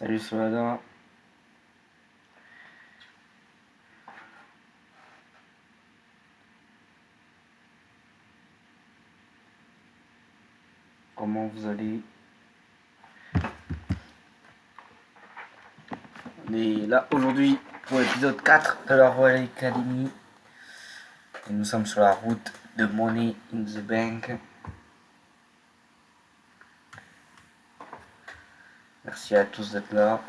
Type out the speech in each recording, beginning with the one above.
Salut Solana. Comment vous allez? On est là aujourd'hui pour l'épisode 4 de la Royal Academy. Et nous sommes sur la route de Money in the Bank. Merci à tous d'être là.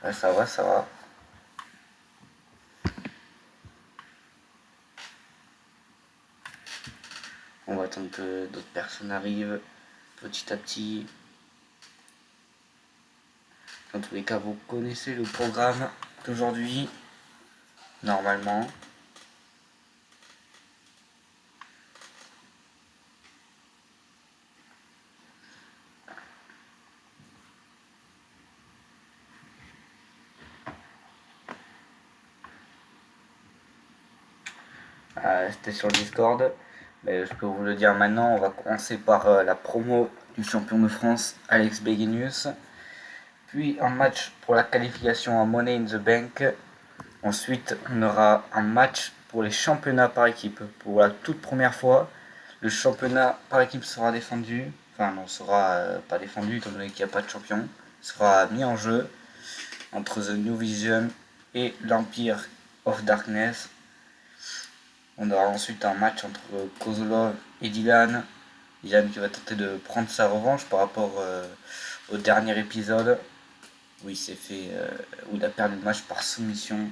Ouais, ça va, ça va. On va attendre que d'autres personnes arrivent petit à petit. Dans tous les cas, vous connaissez le programme d'aujourd'hui, normalement. C'était sur le Discord, mais je peux vous le dire maintenant. On va commencer par la promo du champion de France Alex Beguinius, puis un match pour la qualification à Money in the Bank. Ensuite on aura un match pour les championnats par équipe. Pour la toute première fois, le championnat par équipe sera défendu, enfin non, sera pas défendu étant donné qu'il n'y a pas de champion, sera mis en jeu entre The New Vision et l'Empire of Darkness. On aura ensuite un match entre Kozlov et Dylan. Dylan qui va tenter de prendre sa revanche par rapport au dernier épisode où il s'est fait, où il a perdu le match par soumission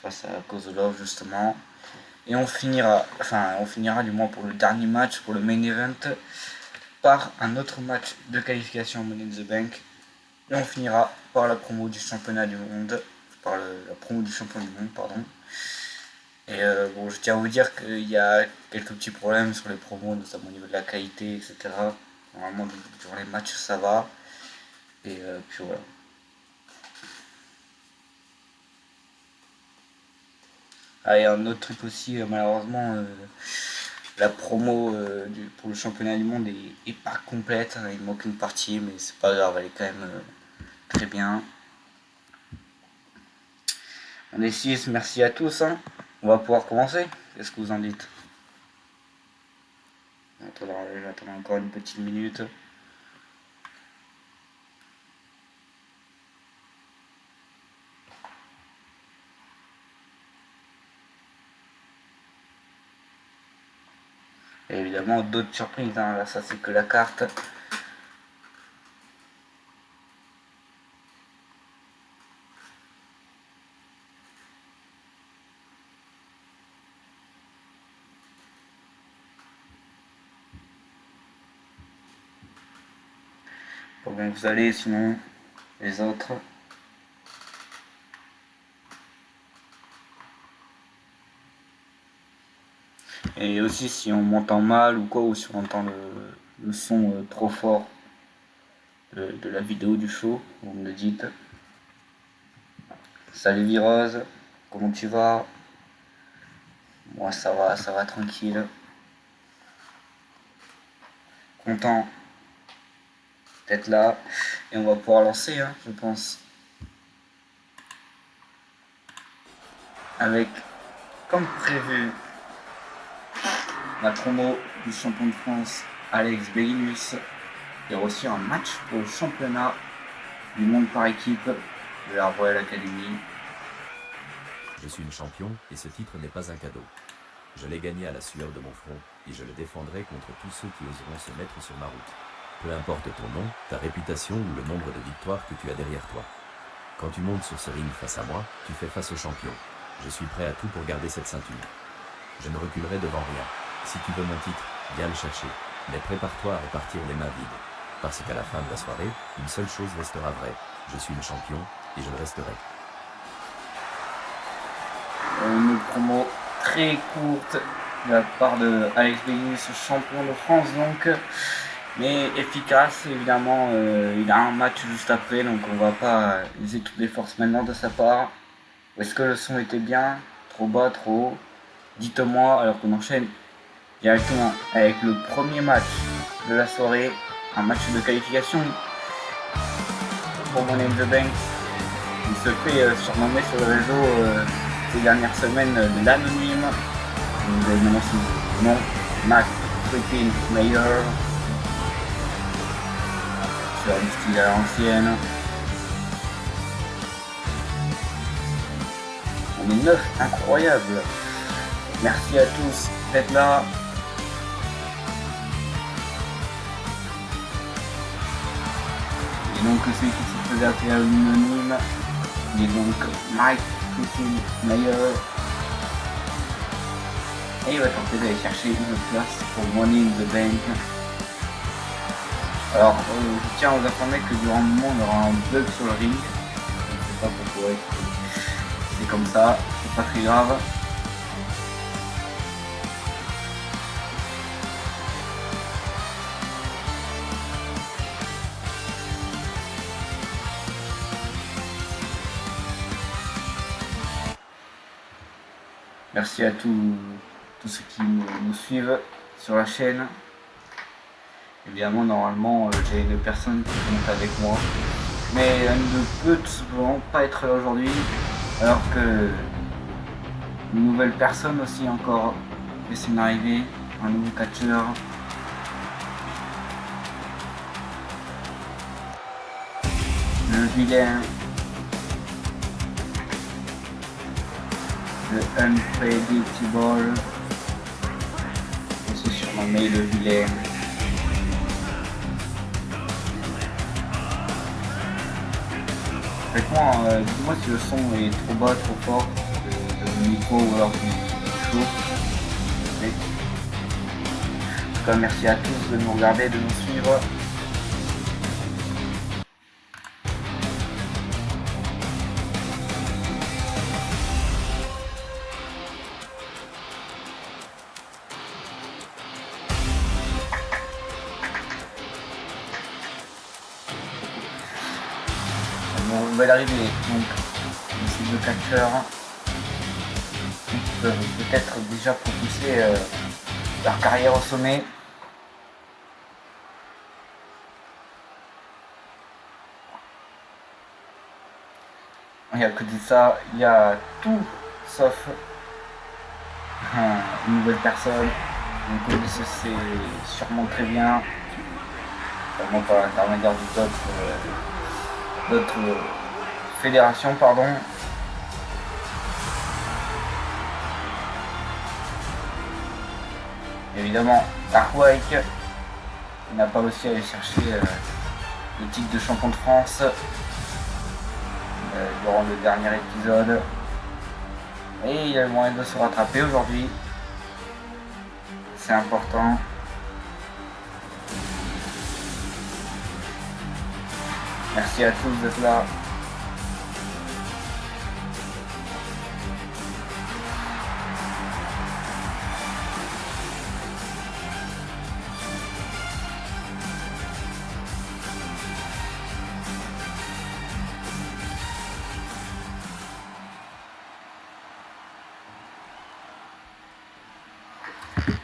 face à Kozlov justement. Et on finira du moins pour le dernier match, pour le main event, par un autre match de qualification Money in the Bank. Et on finira par la promo du championnat du monde, la promo du champion du monde, pardon. Et bon, je tiens à vous dire qu'il y a quelques petits problèmes sur les promos, notamment au niveau de la qualité, etc. Normalement, durant les matchs, ça va. Et puis voilà. Ah, et un autre truc aussi, malheureusement, la promo pour le championnat du monde est pas complète. Il manque une partie, mais c'est pas grave, elle est quand même très bien. On est 6, merci à tous. Hein. On va pouvoir commencer. Qu'est-ce que vous en dites? J'attends encore une petite minute. Et évidemment d'autres surprises, hein. Là ça c'est que la carte. Comment vous allez sinon les autres? Et aussi si on m'entend mal ou quoi, ou si on entend le son trop fort de la vidéo du show, vous me le dites. Salut Virose, comment tu vas? Moi ça va tranquille. Content d'être là. Et on va pouvoir lancer, hein, je pense. Avec, comme prévu, la promo du champion de France Alex Beguinius. Il y aura aussi un match pour le championnat du monde par équipe de la Royal Academy. Je suis le champion et ce titre n'est pas un cadeau. Je l'ai gagné à la sueur de mon front et je le défendrai contre tous ceux qui oseront se mettre sur ma route. Peu importe ton nom, ta réputation ou le nombre de victoires que tu as derrière toi. Quand tu montes sur ce ring face à moi, tu fais face au champion. Je suis prêt à tout pour garder cette ceinture. Je ne reculerai devant rien. Si tu veux mon titre, viens le chercher. Mais prépare-toi à repartir les mains vides. Parce qu'à la fin de la soirée, une seule chose restera vraie. Je suis le champion et je le resterai. Une promo très courte de la part de Alex Beguinius, champion de France donc, mais efficace évidemment. Il a un match juste après, donc on va pas user toutes les forces maintenant de sa part. Est-ce que le son était bien? Trop bas, trop haut? Dites-moi, alors qu'on enchaîne directement avec le premier match de la soirée, un match de qualification pour Money in the Bank. Il se fait surnommer sur le réseau ces dernières semaines de l'anonyme. Vous avez maintenant son nom, Mac freaking Mayer. Sur du style à l'ancienne. On est 9, incroyable. Merci à tous d'être là. Et donc celui qui se faisait appeler anonyme, il est donc Mike freaking Mayer. Et il va tenter d'aller chercher une place pour Money in the Bank. Alors, je tiens à vous informer que durant le moment, il y aura un bug sur le ring. Je ne sais pas pourquoi. C'est comme ça, c'est pas très grave. Merci à tous ceux qui nous suivent sur la chaîne. Évidemment, normalement, j'ai une personne qui monte avec moi, mais elle ne peut tout simplement pas être là aujourd'hui, alors que une nouvelle personne aussi encore essaie d'arriver, un nouveau catcheur. Le vilain, le unpredictable, aussi surnommé le vilain. Faites-moi, dites-moi si le son est trop bas, trop fort, le micro ou alors du chaud. Mais... En tout cas, merci à tous de nous regarder, de nous suivre. Nouvelle arrivée, donc ces deux catcheurs qui peuvent peut-être déjà propulser leur carrière au sommet. Et à côté de ça, il y a tout sauf une nouvelle personne. Vous connaissez sûrement très bien, notamment par l'intermédiaire d'autres fédérations, pardon. Évidemment, Dark White n'a pas réussi à aller chercher le titre de champion de France durant le dernier épisode. Et il a le moyen de se rattraper aujourd'hui. C'est important. Merci à tous d'être là.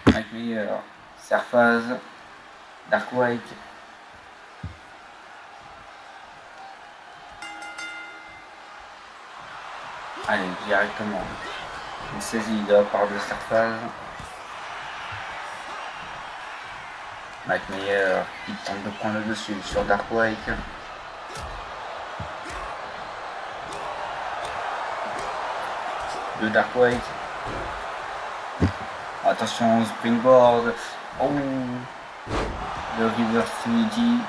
Mike Mayer, Serfaz, Dark White. Allez, directement. Une saisie de la part de Serfaz. Mike Mayer, il tente de prendre le dessus sur Dark White. De Dark White. Attention au springboard. Oh, le reverse 3D.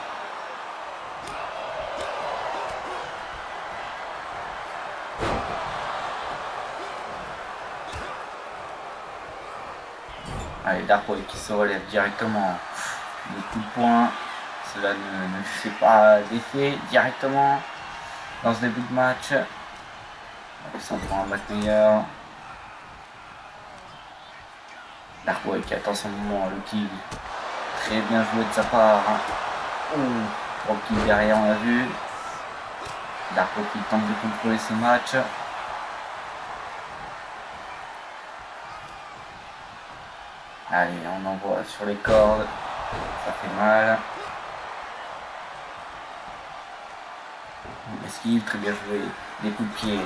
Allez, Dark White qui se relève directement. Le coup de poing, cela ne fait pas d'effet directement dans ce début de match. Ça prend un match meilleur. Dark White qui attend son moment, le kill. Très bien joué de sa part. Gros kill derrière, on l'a vu. Dark White qui tente de contrôler ce match. Allez, on envoie sur les cordes. Ça fait mal. esquive, très bien joué. Des coups de pied,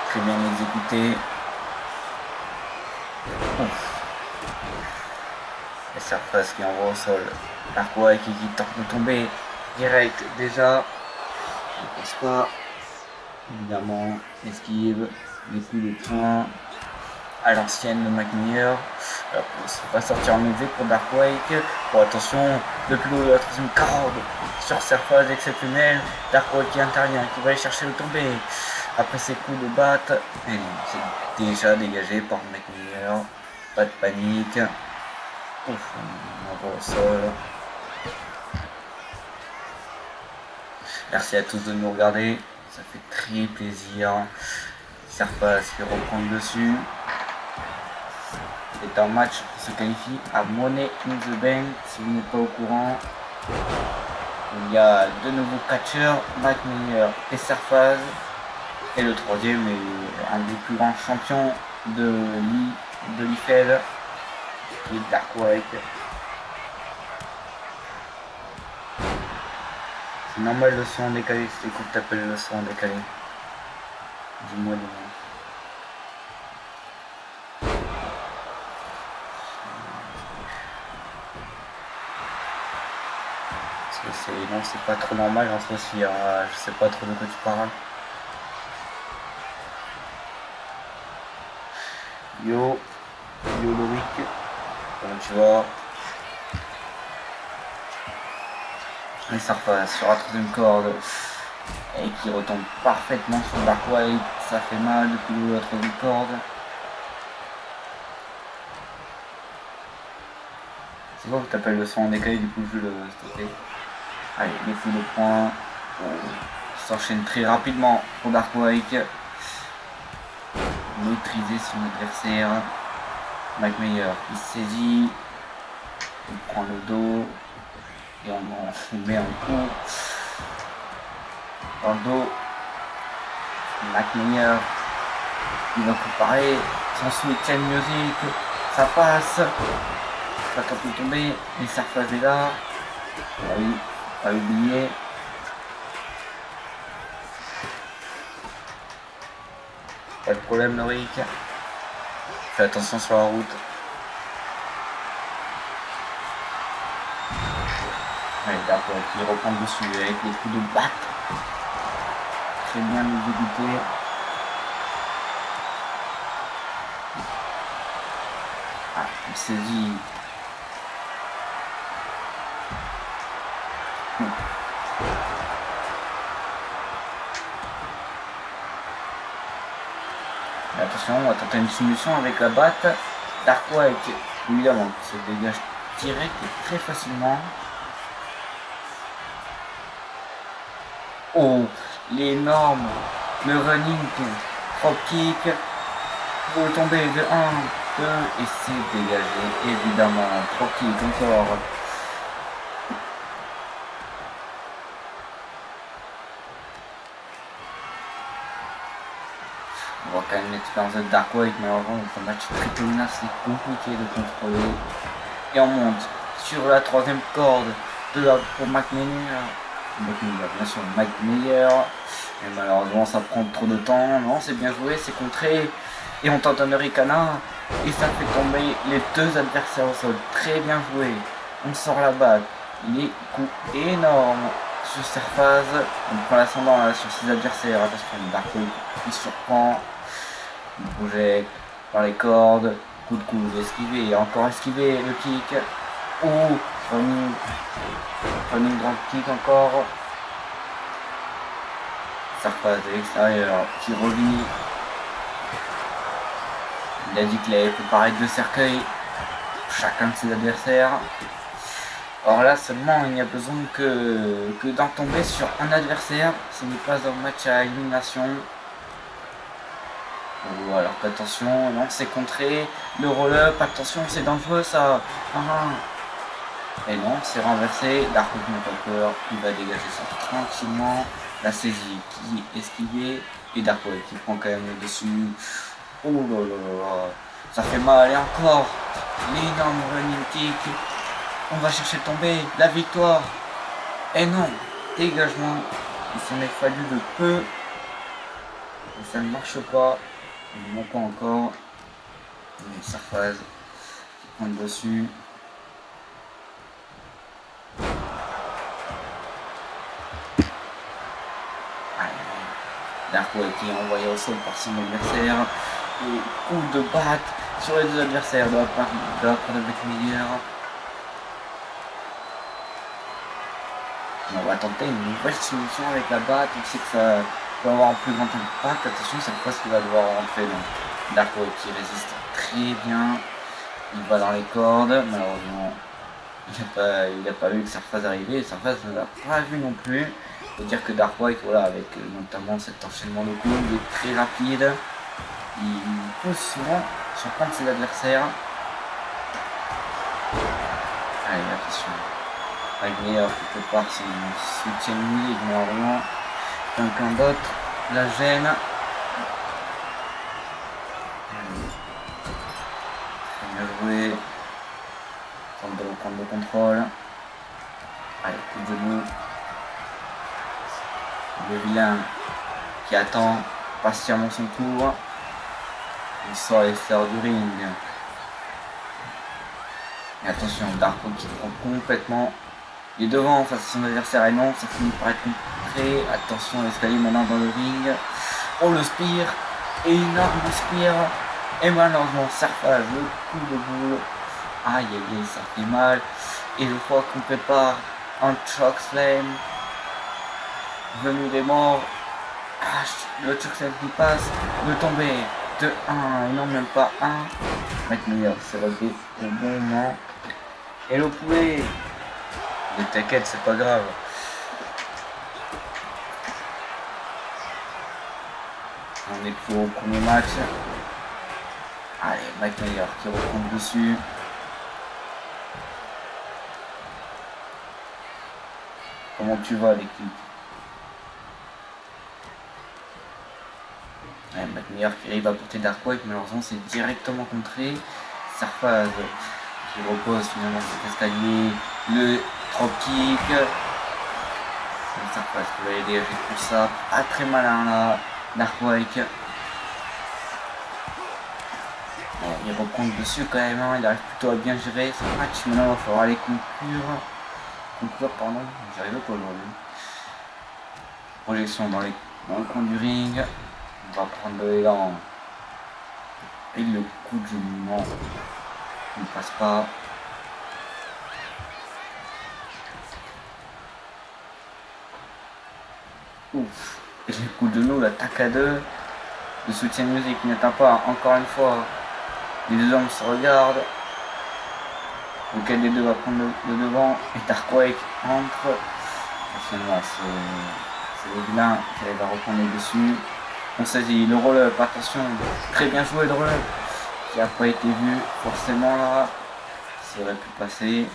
très bien exécutés. Et Surface qui envoie au sol. Darkrai qui tente de tomber direct déjà. Il passe pas. Évidemment, esquive, des coups de poing à l'ancienne de McMeyer. Ça va sortir en élevé pour Darkrai. Bon, attention, depuis le 3ème corde sur Surface exceptionnel. Darkrai qui intervient, qui va aller chercher le tombé. Après ses coups de batte, et non, c'est déjà dégagé par McMeyer. Pas de panique. Ouf, on envoie au sol. Merci à tous de nous regarder, ça fait très plaisir. Surface qui reprend le dessus. C'est un match qui se qualifie à Money in the Bank, si vous n'êtes pas au courant. Il y a deux nouveaux catcheurs, McMeyer et Surface. Et le troisième est un des plus grands champions de l'IFL, qui est Darkrai. C'est normal le son décalé, si t'écoutes t'appelles le son décalé. Dis-moi les mots. Parce que c'est pas trop normal entre aussi, je sais pas trop de quoi tu parles. Yo Loïc, comment tu vas? Et Surface sur la 3ème corde et qui retombe parfaitement sur Darkrai. Ça fait mal depuis la 3ème corde. C'est quoi que t'appelles le son en décalé, du coup je vais le stopper. Allez, les coups de poing s'enchaînent très rapidement pour Darkrai. Maîtriser son adversaire. McMeyer il saisit, il prend le dos et on met un coup dans le dos. McMeyer il va préparer son Sweet Chain Music, ça passe, pas quand il tomber, et Surface est là. Ah oui, pas oublier. Pas de problème Loïc. Fais attention sur la route. Allez, Darkrai qui reprend dessus avec les coups de batte. Très bien exécuté. Ah, il saisit. Attention, on va tenter une solution avec la batte. Darkrai évidemment se dégage direct et très facilement. Oh, l'énorme, le running drop kick pour tomber de 1, 2 et c'est dégagé évidemment. Drop kick encore. On voit quand même l'expérience de Darkrai, mais malheureusement notre match triple menace c'est compliqué de contrôler. Et on monte sur la 3ème corde pour McMeyer. Bien sûr McMeyer. Et malheureusement ça prend trop de temps. Non, c'est bien joué, c'est contré. Et on tente un Hurricane et ça fait tomber les deux adversaires au sol. Très bien joué. On sort la batte. Les coups énormes sur Surface. On prend l'ascendant sur ses adversaires. Attention, Darkrai qui surprend. Il projette par les cordes. Coup de coude, esquivé. Encore esquivé le kick. Running drop kick encore. Surface de l'extérieur qui revient. Il a dit qu'il avait préparé 2 cercueils pour chacun de ses adversaires. Or là seulement il n'y a besoin que d'en tomber sur un adversaire. Ce n'est pas un match à élimination. Oh, alors qu'attention, non c'est contré. Le roll-up, attention c'est dangereux ça. Et non, c'est renversé. Darkrai n'a pas peur, il va dégager ça tranquillement. La saisie qui est esquivée et Darkrai qui prend quand même le dessus. Oh là là, ça fait mal et encore l'énorme running kick. On va chercher de tomber, la victoire. Et non, dégagement Il s'en est fallu de peu. Et ça ne marche pas. Il ne pas encore. Les Sarfaz qui pointe dessus. Darko qui est envoyé au sol par son adversaire. Et coup de batte sur les deux adversaires de la part de McMillan. On va tenter une nouvelle solution avec la batte. On sait que ça peut avoir un plus grand impact. Attention, cette fois qu'il va devoir rentrer. Donc Darko qui résiste très bien. Il va dans les cordes. Malheureusement, il n'a pas vu que Sarfaz arrivait. Et Sarfaz ne l'a pas vu non plus. Il faut dire que Dark White, voilà, avec notamment cet enchaînement de coups, il est très rapide. Il peut souvent surprendre ses adversaires. Allez, attention. Wagner qui prépare son soutien musique, mais vraiment quelqu'un d'autre la gêne. Très bien joué. Tente de reprendre le contrôle. Allez, coup de genou. Le vilain qui attend patiemment son tour. Il sort les fleurs du ring. Et attention, Darko qui prend complètement. Il est devant face à son adversaire et non, ça finit par être contré. Attention, l'escalier maintenant dans le ring. Oh, le spear. Énorme spear. Et malheureusement, Sarfaz, le coup de boule. Aïe aïe aïe, ça fait mal. Et je crois qu'on prépare un chokeslam. Venu des morts. Ah, le chokeslam qui passe. De tomber de 1 et non même pas 1. McMillan s'est relevé au bon moment. Et le poulet. Mais t'inquiète, c'est pas grave. On est pour au premier match. Allez, McMillan qui reprend dessus. Comment tu vas l'équipe? McMillan qui arrive à porter Dark White, malheureusement c'est directement contré. Sarfaz qui repose finalement cet escalier. Le dropkick. C'est Sarfaz qui va aider avec tout ça. Pas très malin là. Dark White. Bon, il reprend dessus quand même. Hein. Il arrive plutôt à bien gérer ce match. Maintenant il va falloir aller conclure. Pardon, j'y arrive pas aujourd'hui. Projection dans le coin du ring. On va prendre de l'élan. Et le coup de genou, il ne passe pas. Ouf. Et le coup de genou, l'attaque à deux. Le soutien de musique n'atteint pas. Encore une fois, les deux hommes se regardent. Lequel des deux va prendre le devant. Et Dark White entre. Et finalement, c'est le vilain qui va reprendre le dessus. On saisit le roll-up, attention, très bien joué le roll-up, qui n'a pas été vu forcément là, ça aurait pu passer.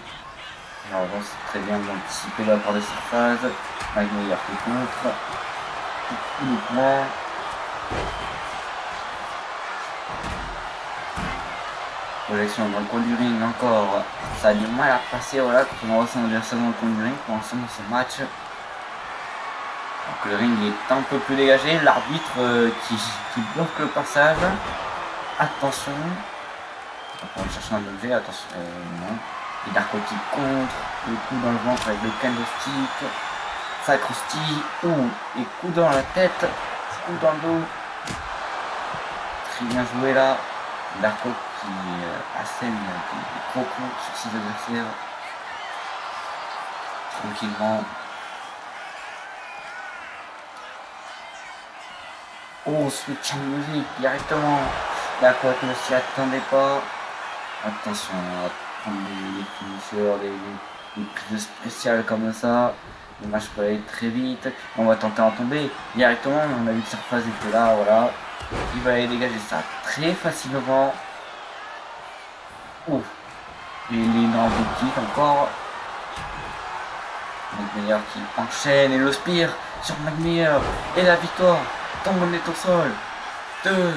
Alors bon, c'est très bien anticipé de la part de Sarfaz, McMillan qui contre, coup de poing. Projection dans le coin du ring encore, ça a du mal à passer, voilà, quand on voit son adversaire dans le coin du ring pour l'instant dans ce match. Donc le ring est un peu plus dégagé, l'arbitre qui bloque le passage. Attention. On va chercher un objet, attention. Non. Et Darko qui contre, le coup dans le ventre avec le candlestick. Sacrosti, et coup dans la tête, coup dans le dos. Très bien joué là. Darko qui assène des gros coups sur ses adversaires. Tranquillement. Oh, switch music directement. Darko ne s'y attendait pas. Attention à prendre des finisseurs, des prises spéciales comme ça. Le match peut aller très vite. On va tenter en tomber directement. On a vu que Sarfaz était là, voilà. Il va aller dégager ça très facilement. Ouf. Et l'énorme kick encore. McMillan qui enchaîne et le spear sur McMillan. Et la victoire. Tombe on est au sol. 2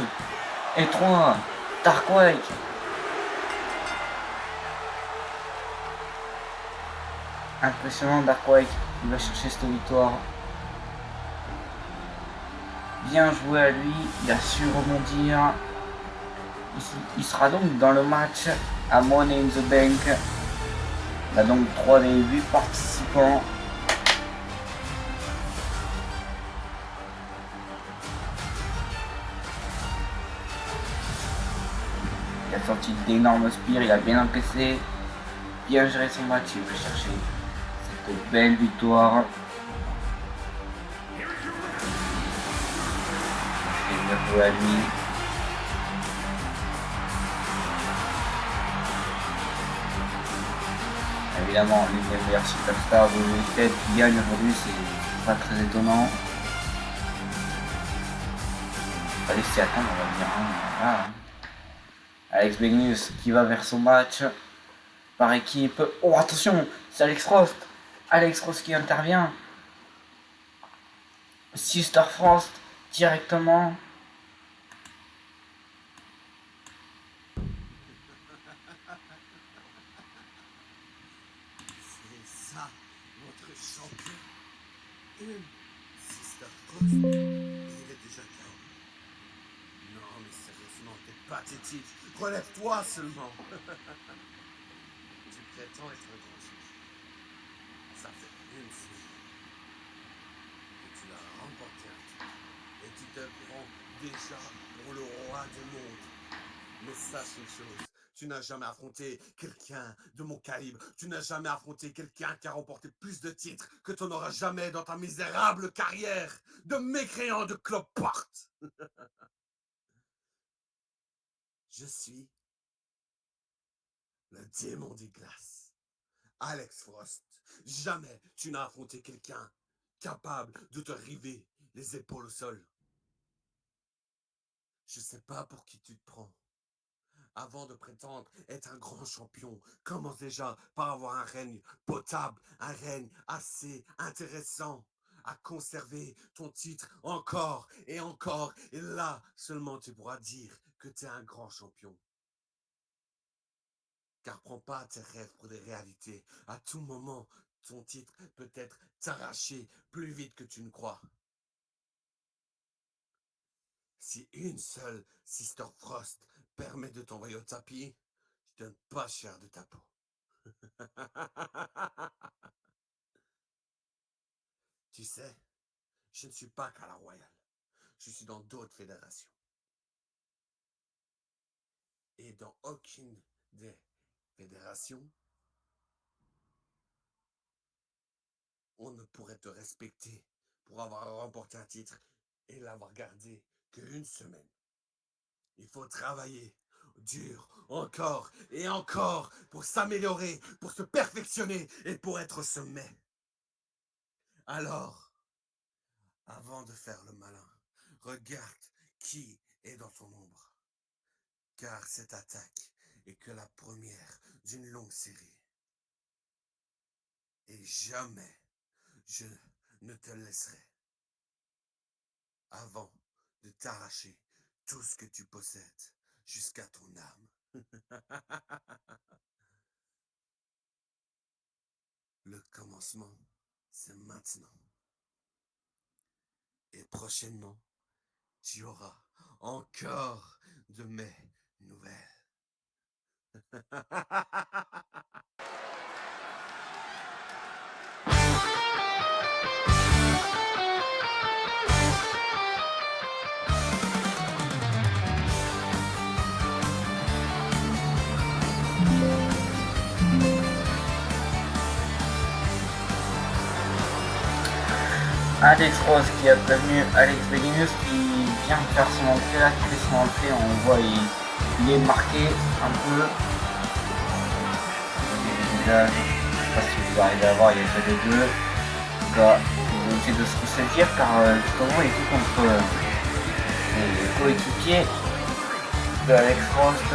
et 3. Dark White. Impressionnant Dark White. Il va chercher cette victoire. Bien joué à lui, il a su rebondir. Il sera donc dans le match à Money in the Bank. Il a donc 3 des 8 participants. Il a sorti d'énormes spires, il a bien encaissé, bien géré son match, il peut chercher cette belle victoire. Et bien joué à lui. Évidemment, l'une des meilleures superstars de l'UFF qui gagne aujourd'hui, c'est pas très étonnant. Fallait s'y attendre, on va dire. Voilà. Alex Begnus qui va vers son match par équipe. Oh attention, c'est Alex Frost. Alex Frost qui intervient. Sister Frost directement. C'est ça, votre champion. Sister Frost, il est déjà KO. Non mais sérieusement, t'es pathétique. Relève-toi seulement. Tu prétends être un grand chef. Ça fait une semaine que tu l'as remporté un titre. Et tu te prends déjà pour le roi du monde. Mais sache une chose, tu n'as jamais affronté quelqu'un de mon calibre. Tu n'as jamais affronté quelqu'un qui a remporté plus de titres que tu n'auras jamais dans ta misérable carrière de mécréant de cloporte. Je suis le démon des glaces. Alex Frost, jamais tu n'as affronté quelqu'un capable de te river les épaules au sol. Je sais pas pour qui tu te prends. Avant de prétendre être un grand champion, commence déjà par avoir un règne potable, un règne assez intéressant à conserver ton titre encore et encore. Et là seulement tu pourras dire que tu es un grand champion. Car prends pas tes rêves pour des réalités. À tout moment, ton titre peut être arraché plus vite que tu ne crois. Si une seule Sister Frost permet de t'envoyer au tapis, je donne pas cher de ta peau. Tu sais, je ne suis pas qu'à la Royale. Je suis dans d'autres fédérations. Et dans aucune des fédérations, on ne pourrait te respecter pour avoir remporté un titre et l'avoir gardé qu'une semaine. Il faut travailler dur encore et encore pour s'améliorer, pour se perfectionner et pour être au sommet. Alors, avant de faire le malin, regarde qui est dans ton ombre. Car cette attaque est que la première d'une longue série. Et jamais je ne te laisserai avant de t'arracher tout ce que tu possèdes jusqu'à ton âme. Le commencement, c'est maintenant. Et prochainement, tu auras encore de mes nouvelles. Alex Rose qui a prévenu Alex Beginus qui vient faire son entrée là, qui fait son entrée, on voit il est marqué un peu. Là, je sais pas si vous arrivez à voir, il y a déjà les deux. En tout cas, ils vont essayer de se ressentir car justement il joue contre les coéquipiers de Alex Rose.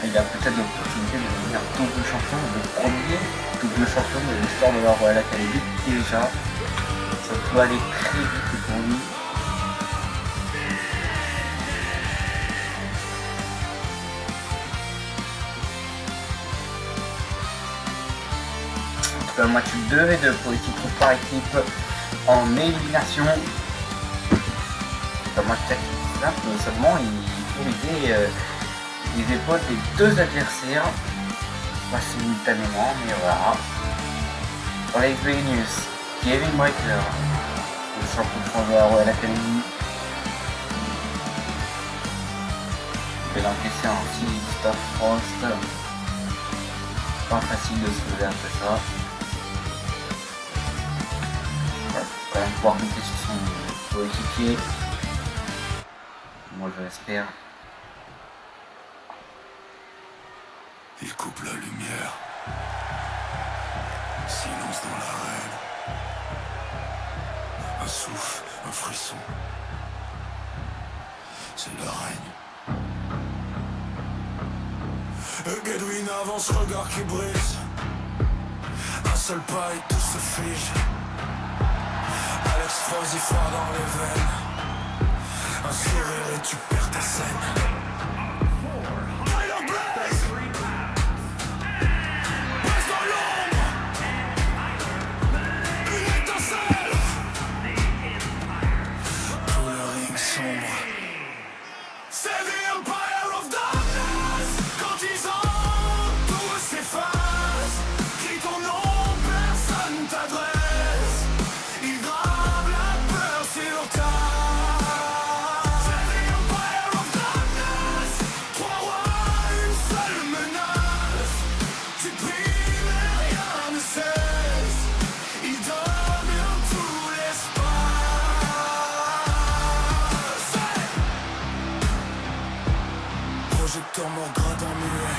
Il a peut-être l'opportunité de devenir double champion, le premier double champion de l'histoire de la Royal Academy déjà. Ça peut aller très vite pour lui. En tout un match 2v2 pour les titres par équipe en élimination. C'est un match tactique simple, seulement il faut viser les épaules des deux adversaires, pas simultanément, mais voilà. Pour Alex Beginus, Kevin Breaker, le champion de France de la Royal Academy. Il va encaisser un petit Staff Frost. Pas facile de se lever après ça. Ouais, faut quand même pouvoir compter sur son coéquipier. Moi je l'espère. Il coupe la lumière. Silence dans l'arène. Un souffle, un frisson. C'est le règne. Godwin avance, regard qui brise. Un seul pas et tout se fige. Alex Frost y froid dans les veines. Un sourire et tu perds ta scène. Tyler Blaze passe dans l'ombre. Une étincelle. Tout le ring sombre. C'est the Empire of Darkness. Quand ils ont tout s'efface. Crie ton nom, personne t'adresse. Ils gravent la peur sur ta. C'est the Empire of Darkness. Trois rois, une seule menace. Tu pries mais rien ne cesse. Ils dominent tout l'espace. Projecteur mort gradin muet.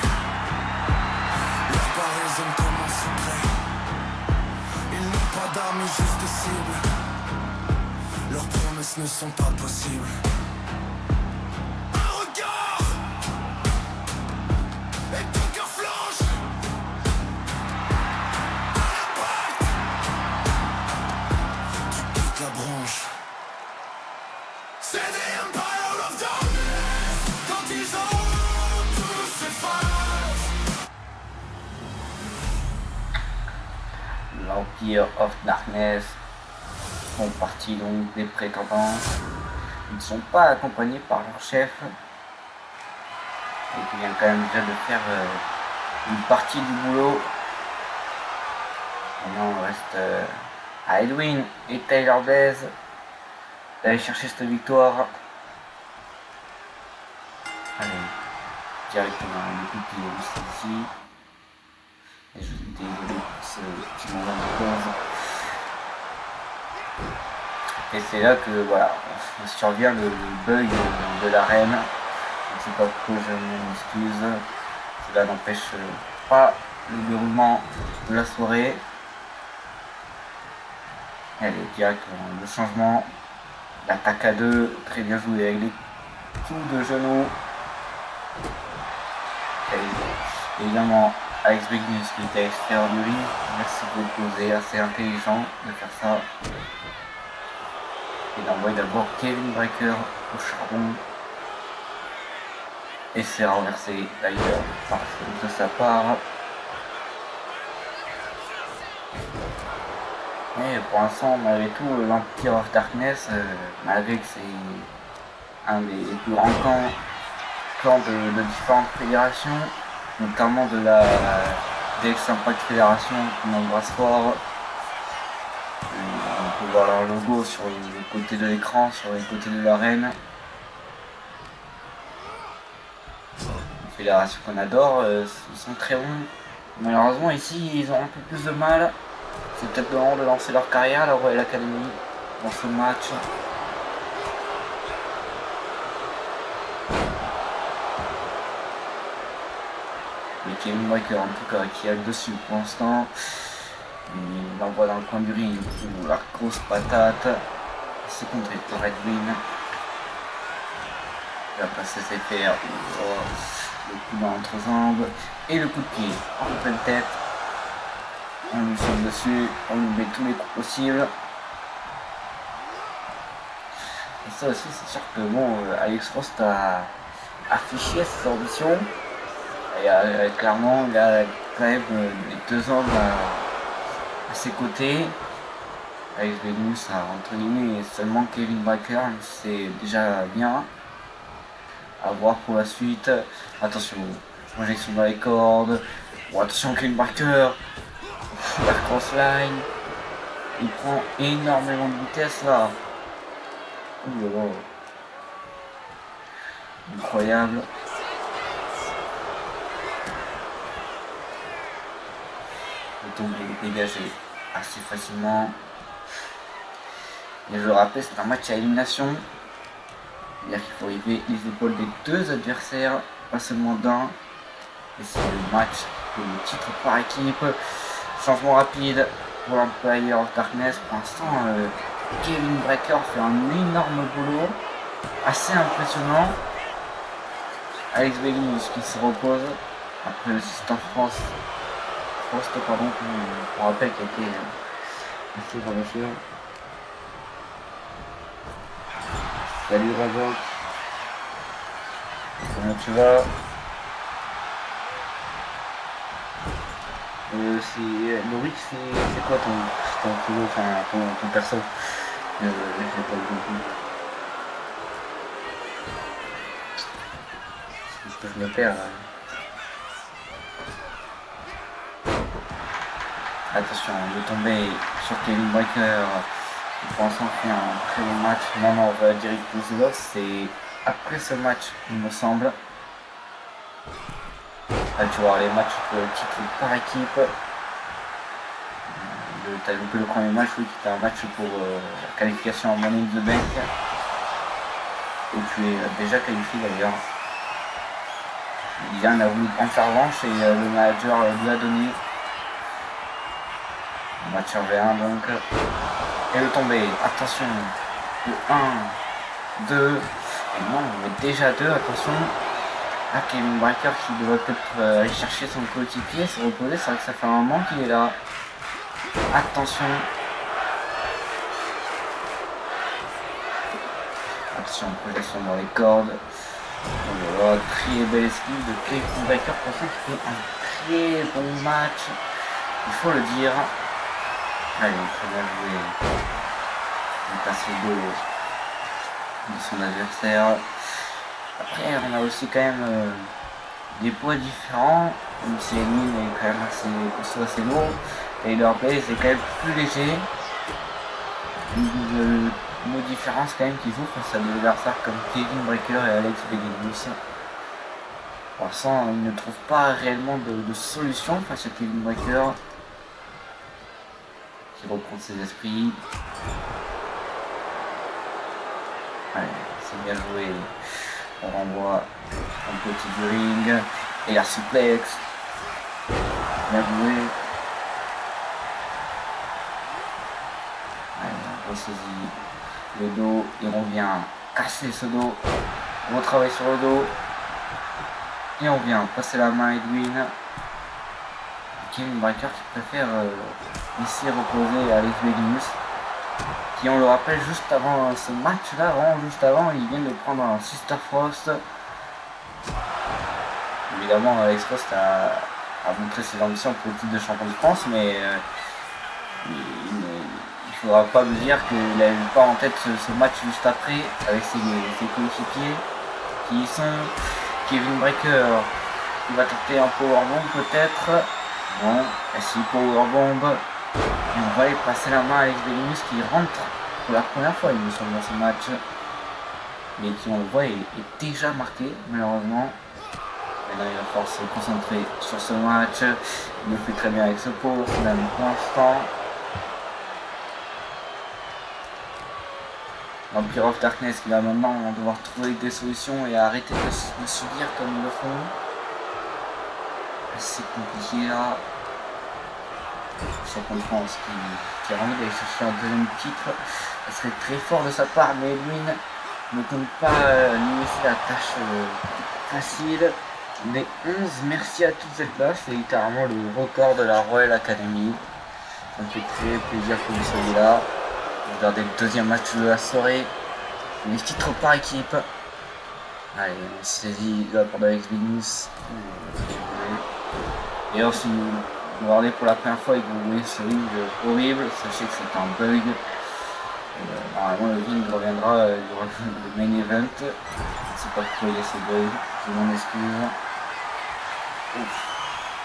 Leur parisienne comme un secret. Ils n'ont pas d'armes, juste des cibles. Leurs promesses ne sont pas possibles. Un regard et ton cœur flanche. Un impact. Tu quittes la branche. C'est the Empire of Darkness. Quand ils ont tout s'efface. L'Empire of Darkness font partie donc des prétendants. Ils ne sont pas accompagnés par leur chef. Et qui vient quand même déjà de faire une partie du boulot. Maintenant on reste à Edwin et Tyler Blaze d'aller chercher cette victoire. Allez, directement le coup de pied ici. Et je suis désolé pour ce petit moment de pause. Et c'est là que voilà, survient le bug de l'arène. Je ne sais pas pourquoi je m'excuse. Cela n'empêche pas le déroulement de la soirée. Allez, direct le changement. L'attaque à deux, très bien joué avec les coups de genoux. Et évidemment, Alex Beginus qui était à l'extérieur du ring. Merci beaucoup, c'est assez intelligent de faire ça. Et d'envoyer d'abord Kevin Breaker au charbon. Et c'est renversé d'ailleurs de sa part. Mais pour l'instant, malgré tout, l'Empire of Darkness, malgré que c'est un des plus grands clans de différentes fédérations, notamment de la DX Impact Fédération qu'on embrasse fort. On peut voir leur logo sur le côté de l'écran, sur les côtés de l'arène. Une fédération qu'on adore, ils sont très bons. Malheureusement ici ils ont un peu plus de mal. C'est peut-être le moment de lancer leur carrière, la Royal Academy, dans ce match. Mais Kevin Breaker en tout cas qui a le dessus pour l'instant. Il l'envoie dans le coin du ring pour la grosse patate. C'est contré par Edwin. Il va passer ses fers. Le coup dans l'entrejambe et le coup de pied en pleine tête. On lui saute dessus, on lui met tous les coups possibles. Et ça aussi, c'est sûr que bon, Alex Frost a affiché ses ambitions. Et clairement, il a quand même les 2 ans à ses côtés. Alex Begnus a entre guillemets seulement Kevin Breaker, c'est déjà bien. À voir pour la suite. Attention, projection dans les cordes. Oh, attention Kevin Breaker. La crossline. Il prend énormément de vitesse là. Ouh là là. Incroyable. Le tombe est dégagé assez facilement. Et je le rappelle, c'est un match à élimination. C'est-à-dire qu'il faut arriver les épaules des deux adversaires, pas seulement d'un. Et c'est le match pour le titre par équipe. Changement rapide pour l'Empire of Darkness. Pour l'instant, Kevin Breaker fait un énorme boulot, assez impressionnant. Alex Begnus qui se repose après le Sister Frost, pardon, qu'on rappelle qui a été assez relâché. Salut Razok, comment tu vas? Lorik, c'est quoi ton pseudo, enfin ton perso? J'ai pas le bon. Je me perds. Attention de tomber sur Kevin Breaker. Pour l'instant, fait un très bon match. Maintenant, on va direct aux autres. C'est après ce match, il me semble. Là, tu vois les matchs pour le titre par équipe. Tu as loupé le premier match, oui, qui était un match pour la qualification en Money in the Bank. Et tu es déjà qualifié d'ailleurs. Yann a voulu prendre sa revanche et le manager lui a donné. Match en V1 donc. Et le tombé, attention. Le 1, 2. Et non, on est déjà 2, attention. Ah, Kevin Breaker qui devrait peut-être aller chercher son coéquipier, se reposer. C'est vrai que ça fait un moment qu'il est là. Attention. Attention, projection dans les cordes. Oh, très belle esquive de Kevin Breaker pour ça qui fait un très bon match. Il faut le dire. Allez, très bien joué. Il passe le dos de son adversaire. Après, on a aussi quand même des poids différents. Même si Emile est quand même assez costaud, assez lourd. Taylor Blaze est quand même plus léger. Une différence quand même qu'ils jouent face à des adversaires comme Kevin Breaker et Alex Begnus. Pour l'instant, ils ne trouvent pas réellement de solution face à Kevin Breaker. Qui reprend ses esprits. Allez, c'est bien joué. On renvoie un petit du ring. Et la suplex. Bien joué. Allez, on ressaisit le dos. Et on vient casser ce dos. On travaille sur le dos. Et on vient passer la main à Edwin. Kevin Breaker qui préfère ici reposer Alex Begnus, qui, on le rappelle, juste avant ce match-là, juste avant, il vient de prendre un Sister Frost. Évidemment, Alex Frost a montré ses ambitions pour le titre de champion de France, mais il ne faudra pas me dire qu'il n'avait pas en tête ce match juste après, avec ses coéquipiers, qui sont Kevin Breaker, qui va tenter un powerbomb peut-être. Bon, SI Powerbomb. Et on va aller passer la main à Alex Begnus qui rentre pour la première fois, il me semble, dans ce match. Mais qui, on le voit, est déjà marqué, malheureusement. Maintenant, il va falloir se concentrer sur ce match. Il le fait très bien avec ce power, même pour l'instant. L'Empire of Darkness qui va maintenant devoir trouver des solutions et arrêter de subir comme ils le font. C'est compliqué là. Champion de France qui a envie d'aller chercher un deuxième titre. Ça serait très fort de sa part, mais Edwin ne compte pas lui laisser la tâche facile. Les 11, merci à toutes cette là. C'est littéralement le record de la Royal Academy. Ça me fait très plaisir que vous soyez là. Regardez le deuxième match de la soirée. Les titres par équipe. Allez, on se saisit là pour Alex Begnus. Et aussi vous regardez pour la première fois et que vous voyez ce ring horrible, sachez que c'est un bug. Normalement le ring reviendra durant le main event. Je ne sais pas pourquoi il y a ce bug, je m'en excuse. Ouf.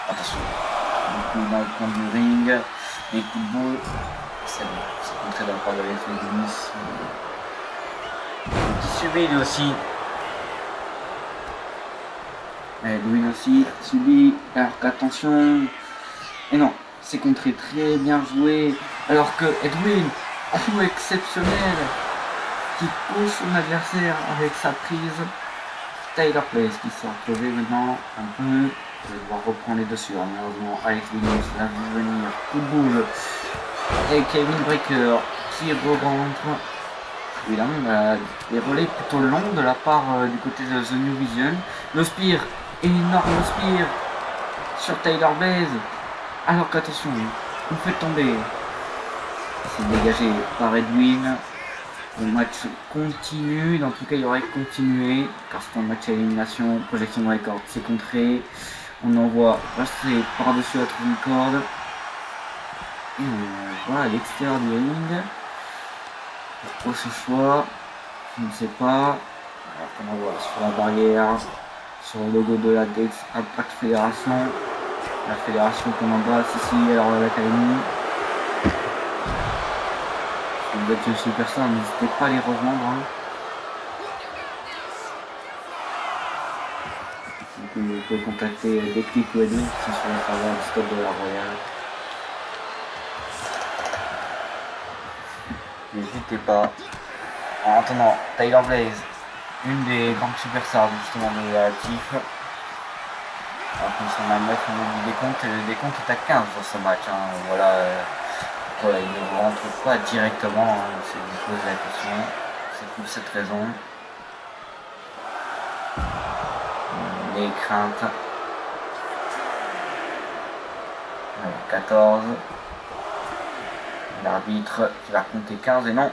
Attention, du coup dans le coin du ring, les coups de boule, c'est bon, c'est contré de la part de Alex Beginus. Qui subit lui aussi. Edwin aussi subit, alors qu'attention, et non, c'est contré, très bien joué, alors que Edwin, coup exceptionnel, qui pousse son adversaire avec sa prise. Tyler Place qui s'est retrouvé maintenant un peu, je vais devoir reprendre les dessus, malheureusement Alex Beginus l'a vu venir, coup de boule, et Kevin Breaker qui rentre. Évidemment, des relais plutôt longs de la part du côté de The New Vision. Le spear, énorme spear sur Tyler Blaze. Alors qu'attention, on fait tomber. C'est dégagé par Edwin. Le match continue, dans tout cas il aurait continué, car c'est un match à élimination. Projection record, c'est contré. On envoie passer par-dessus la troisième corde. Et on voit à l'extérieur du ring. Pourquoi ce choix? Je ne sais pas. Alors qu'on en voit sur la barrière, sur le logo de la Dex Impact Fédération, la fédération qu'on embrasse ici, alors l'académie. Si vous êtes superstar, n'hésitez pas à les rejoindre. Hein. Donc, vous pouvez contacter Declic ou Edwin qui sont sur le serveur du stade de la Royale. N'hésitez pas. En attendant, Tyler Blaze, une des grandes superstars justement de la TIF. Alors qu'on s'en a 9 au niveau du décompte, et le décompte est à 15 sur ce match. Hein. Voilà pourquoi il ne rentre pas directement, hein, si vous posez la question. C'est pour cette raison. Les craintes. 14. L'arbitre qui va compter 15 et non.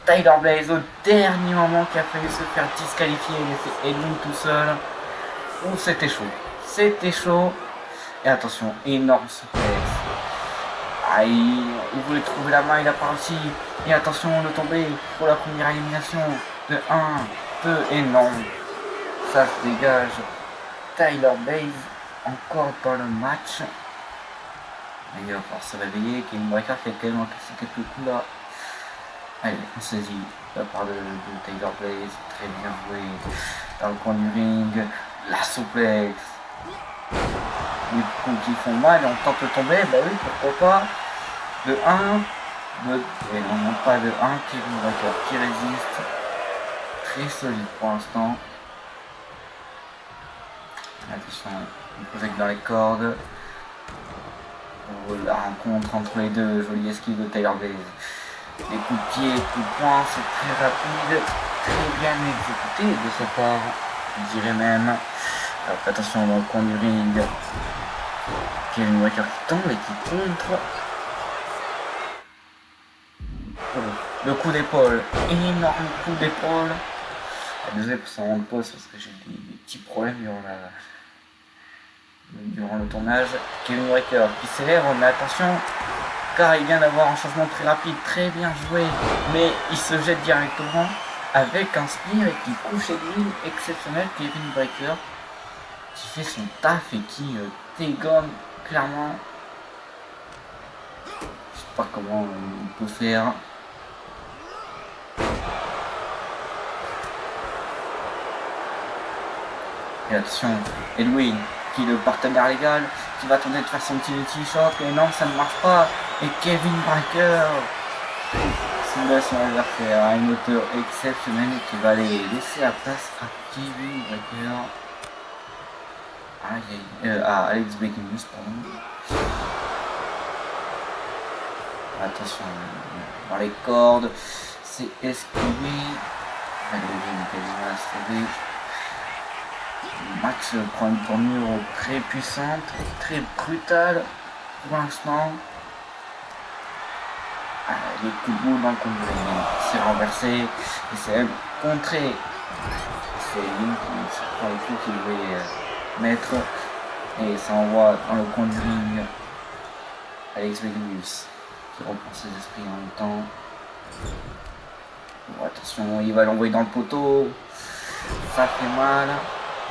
Tyler Blaze au dernier moment qui a failli se faire disqualifier et laisser Edwin tout seul. Oh, c'était chaud. C'était chaud. Et attention, énorme suplex. Aïe, il voulait trouver la main, il a pas réussi. Et attention de tomber pour la première élimination de 1, 2 et non. Ça se dégage. Tyler Blaze encore dans le match. Il va falloir se réveiller. Kevin Breaker qui a quand même cassé quelques coups là. Allez, on saisit la part de Tyler Blaze. Très bien joué. Dans le coin du ring. La souplex. Les coups qui font mal et on tente de tomber. Bah oui, pourquoi pas. De 1. Et non, pas de 1. Kevin Breaker qui résiste. Très solide pour l'instant. Attention, on projette dans les cordes. La rencontre entre les deux, jolie esquive de Tyler Blaze. Les coups de pied, coups de poing, c'est très rapide, très bien exécuté de sa part, je dirais même. Alors attention dans le coin du ring, Kevin Breaker qui tombe et qui contre. Le coup d'épaule, énorme coup d'épaule. Désolé pour son rendre pause parce que j'ai des petits problèmes durant le tournage. Kevin Breaker qui s'élève, mais attention car il vient d'avoir un changement très rapide, très bien joué, mais il se jette directement avec un spear et qui couche Edwin, exceptionnel. Kevin Breaker qui fait son taf et qui dégomme clairement. Je sais pas comment on peut faire. Et attention, Edwin qui est le partenaire légal, qui va tenter de faire son petit shot, et non, ça ne marche pas. Et Kevin Breaker soulève son adversaire à une hauteur exceptionnelle et qui va aller laisser la place à Kevin Breaker. À Alex Beginus, pardon. Attention, dans les cordes, c'est esquivé. Edwin quasiment esquivé. Le match prend une tournure très puissante, très brutale pour l'instant. Les coups de boule dans le coin du ring, c'est renversé et c'est même contré. C'est lui qui prend le coup qu'il voulait mettre et ça envoie dans le coin du ring Alex Beguinus qui reprend ses esprits en même temps. Bon, attention, il va l'envoyer dans le poteau. Ça fait mal.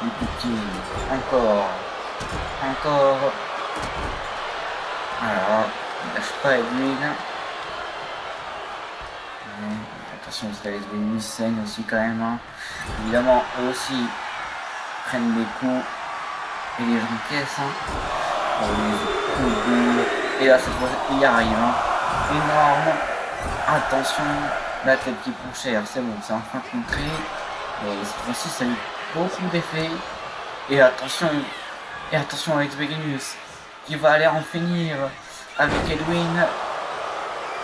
Les petits, encore. Alors, il lâche pas Edwin. Attention, parce qu'Alex Beguinus saigne aussi quand même. Hein. Évidemment, eux aussi prennent des coups et les encaissent. Hein. Les coups de boule. Et là, cette fois, il y arrive. Hein. Énorme. Attention, la tête qui prend cher. C'est bon, c'est enfin contré. Et cette fois-ci, ça a eu beaucoup d'effets. Et attention Alex Beguinus qui va aller en finir avec Edwin.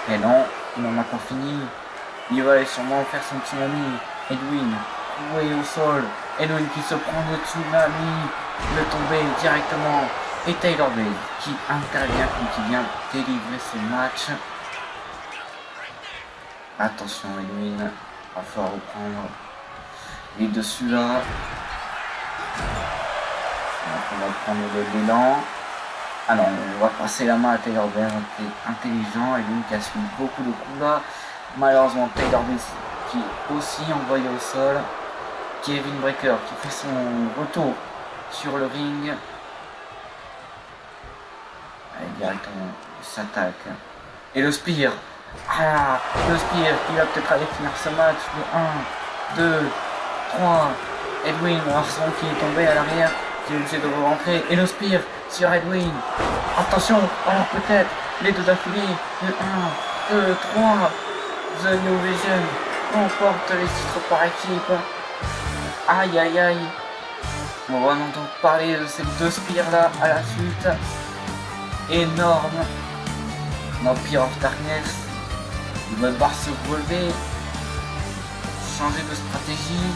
Et non, il n'en a pas fini. Il va aller sûrement faire son tsunami. Edwin, coué au sol. Edwin qui se prend le tsunami, le tomber directement. Et Tyler Bate qui intervient et qui vient délivrer ce match. Attention Edwin, va falloir reprendre les dessus là. Donc on va prendre l'élan. Alors on va passer la main à Tyler Bate, intelligent. Edwin qui a suivi beaucoup de coups là. Malheureusement Tyler Bate qui est aussi envoyé au sol. Kevin Breaker qui fait son retour sur le ring. Allez, directement, il s'attaque. Et le Spear. Ah, le Spear qui va peut-être aller finir ce match. Le 1, 2, 3. Edwin, Arson qui est tombé à l'arrière, qui est obligé de rentrer. Et le Spear sur Edwin. Attention, alors peut-être les deux d'affilée. Le 1, 2, 3. The New Vision remporte les titres par équipe. Aïe aïe aïe. On va en entendre parler de ces deux Spears là à la suite. Énorme. L'Empire of Darkness. Il va devoir se relever. Changer de stratégie.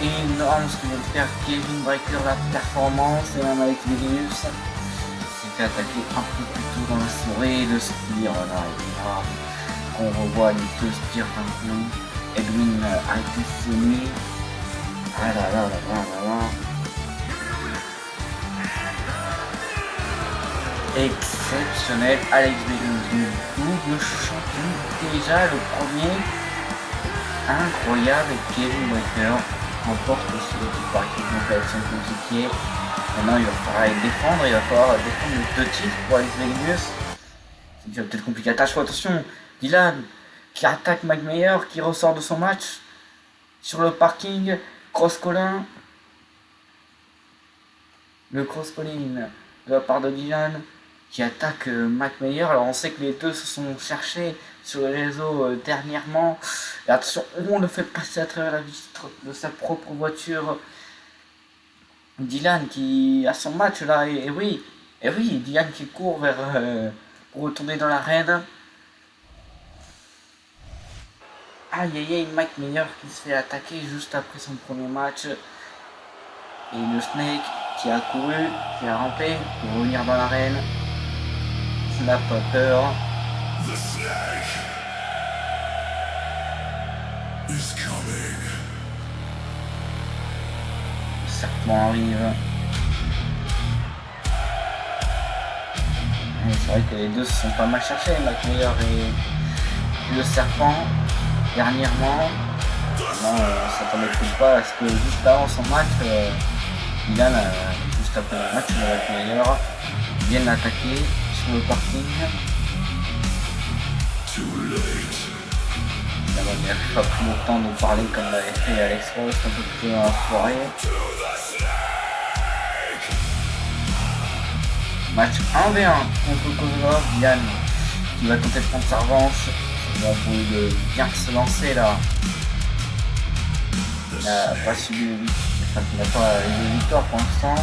Énorme ce que vient de faire Kevin Breaker, la performance, et même avec Beguinus. Il s'est fait attaquer un peu plus tôt dans la soirée. Le Spear là, on revoit les deux Spears d'un coup. Edwin a été sonné. Ah là là là là là là. Exceptionnel. Alex Beguinus, double champion. Déjà le premier. Incroyable. Kevin Breaker remporte aussi le titre par équipe, donc avec son coéquipier. Maintenant il va falloir défendre. Il va falloir défendre les deux titres pour Alex Beguinus. C'est peut-être compliqué. Attention. Dylan qui attaque McMayer, qui ressort de son match sur le parking. Cross-colin. Le cross-colline de la part de Dylan qui attaque McMayer. Alors on sait que les deux se sont cherchés sur les réseaux dernièrement. Et attention, on le fait passer à travers la vitre de sa propre voiture. Dylan qui a son match là, et oui, Dylan qui court vers pour retourner dans l'arène. Aïe aïe aïe, McMayer qui se fait attaquer juste après son premier match. Et le Snake qui a couru, qui a rampé pour revenir dans l'arène. Il n'a pas peur. The Snake is coming. Le serpent arrive. Et c'est vrai que les deux se sont pas mal cherchés, McMayer et le serpent. Dernièrement, non, on s'attendait peut-être pas à ce que juste avant son match, Dylan, juste après le match avec McMayer, vienne l'attaquer sur le parking. Évidemment, il n'a pas pris le temps de parler comme l'avait fait Alex Ross un peu plus tôt dans la soirée. Match 1v1 contre Kozlov. Dylan qui va tenter de prendre sa revanche. Il va essayer de bien se lancer là. Il n'a pas subi le il n'a pas eu de victoire pour l'instant.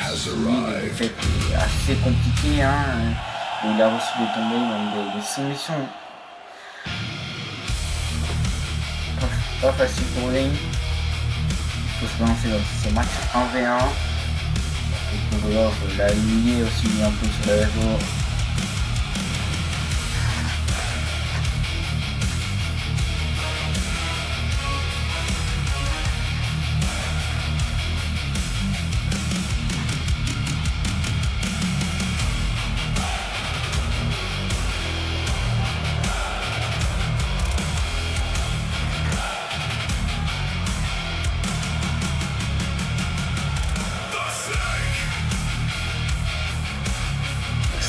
Des défaites assez compliquées, hein, où il a reçu des tombées, même des soumissions. Pas facile pour lui. Il faut se lancer dans ce match 1v1. Et Kozlov l'a humilié aussi un peu sur les réseaux.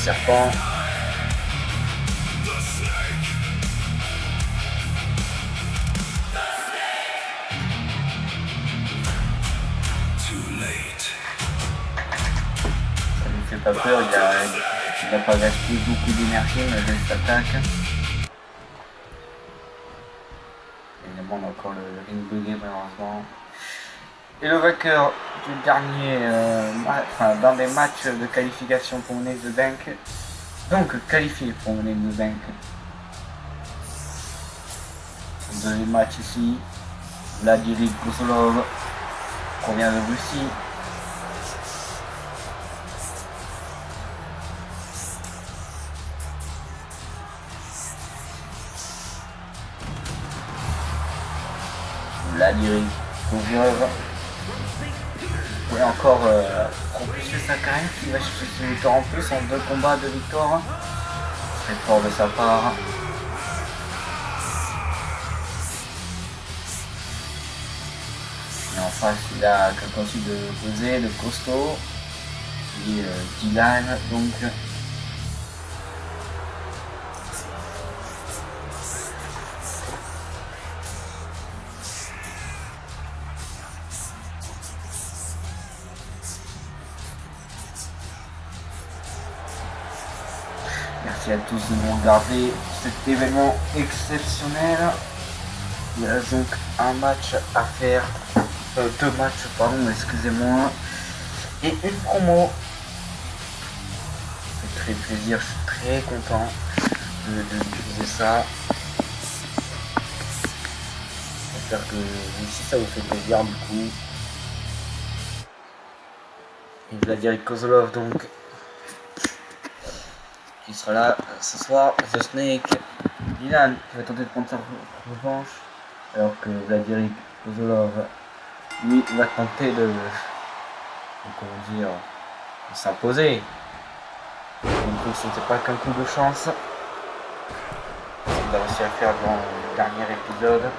serpent. Ça lui fait pas peur, il a pas gaspillé beaucoup d'énergie malgré cette attaque. Évidemment, on a encore le ring bugué malheureusement. Et le vainqueur du dernier d'un des matchs de qualification pour Money in the Bank, donc qualifié pour Money in the Bank. Le deuxième match ici, Vladimir Kozlov provient de Russie. Vladimir Kozlov. Et encore propulser sa carrière qui va chercher ses victoires en plus en 2 combats de victoire. Très fort de sa part. Et en face il a quelqu'un aussi de posé, de costaud. Qui est Dylan donc. Merci à tous de nous regarder cet événement exceptionnel. Il y a donc un match à faire, 2 matchs pardon, excusez-moi, et une promo. Ça fait très plaisir, je suis très content de diffuser ça. J'espère que si ça vous fait plaisir du coup. Et Vladimir Kozlov donc. Il sera là ce soir, The Snake, Dylan qui va tenter de prendre sa revanche, alors que Vladimir Kozlov, lui, va tenter de s'imposer. Donc c'était pas qu'un coup de chance, il a réussi à faire dans le dernier épisode.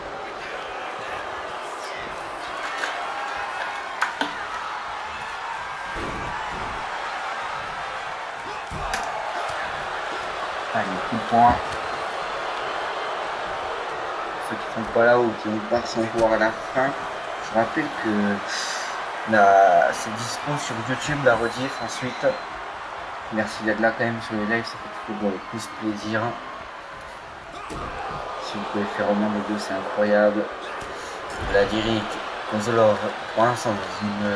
Allez, coup de poing. Ceux qui sont pas là ou qui vont pas sans voir à la fin, je rappelle que c'est dispo sur YouTube, la rediff ensuite. Merci d'être là quand même sur les lives, ça fait toujours plus plaisir. Si vous pouvez faire au moins les deux, c'est incroyable. Vladimir Kozlov, pour l'instant dans une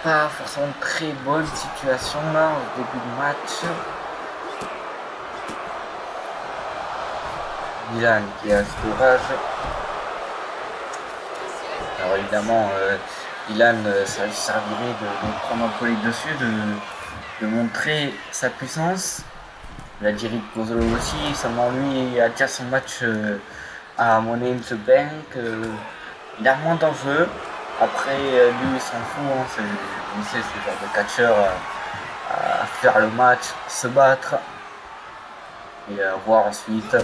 pas forcément très bonne situation là au début du match. Dylan qui a ce courage. Alors évidemment, Dylan, ça lui servirait de prendre un peu les dessus, de montrer sa puissance. Vladimir Kozlov aussi, seulement lui a déjà son match à Money in the Bank. Il a moins d'enjeux. Après, lui il s'en fout, hein, c'est le genre de catcheur à faire le match, se battre et voir ensuite.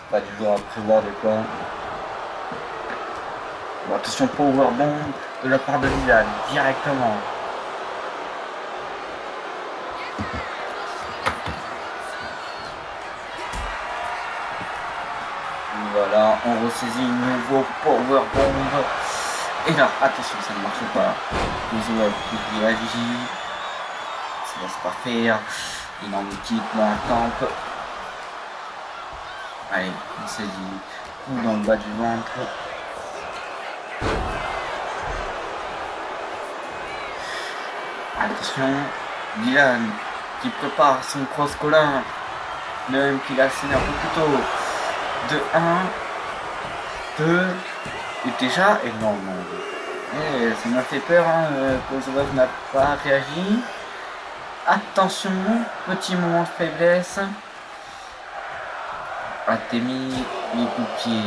Pas du genre à prévoir des plans. Bon, attention, powerbomb de la part de Dylan, directement. Voilà, on ressaisit un nouveau powerbomb. Et là, attention, ça ne marche pas. Kozlov qui réagit. Ça ne laisse pas faire. Énorme kick dans la tempe. Allez, on saisit. Coup dans le bas du ventre. Attention, Dylan qui prépare son cross-collar. Le même qu'il a asséné un peu plus tôt. De 1, 2, et déjà énorme. Et ça m'a fait peur, hein. Kozlov n'a pas réagi. Attention, petit moment de faiblesse. Artemi, les coups de pied.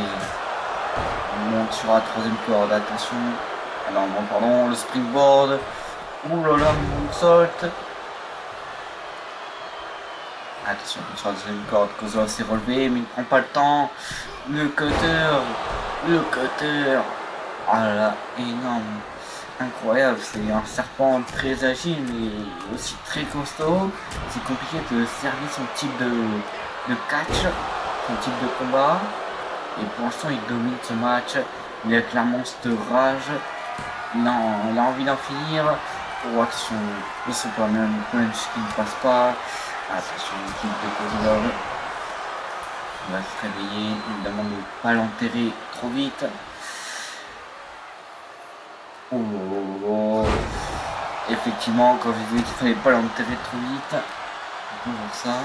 On monte sur la troisième corde, attention. Alors non, pardon, le springboard. Ouh là là, le moonsault. Attention, sur la deuxième corde, Kozlov s'est relevé, mais il ne prend pas le temps. Le cutter. Ah là là, énorme. incroyable. C'est un serpent très agile mais aussi très costaud. C'est compliqué de cerner son type de catch, son type de combat. Et pour l'instant, il domine ce match. Il a clairement cette rage. Il a envie d'en finir. Oh, attention, le Superman punch qui ne passe pas. Attention, l'équipe de Kozlov. Il va se réveiller. Il demande de ne pas l'enterrer trop vite. Oh. Effectivement, quand je disais qu'il fallait pas l'enterrer trop vite, on peut voir ça.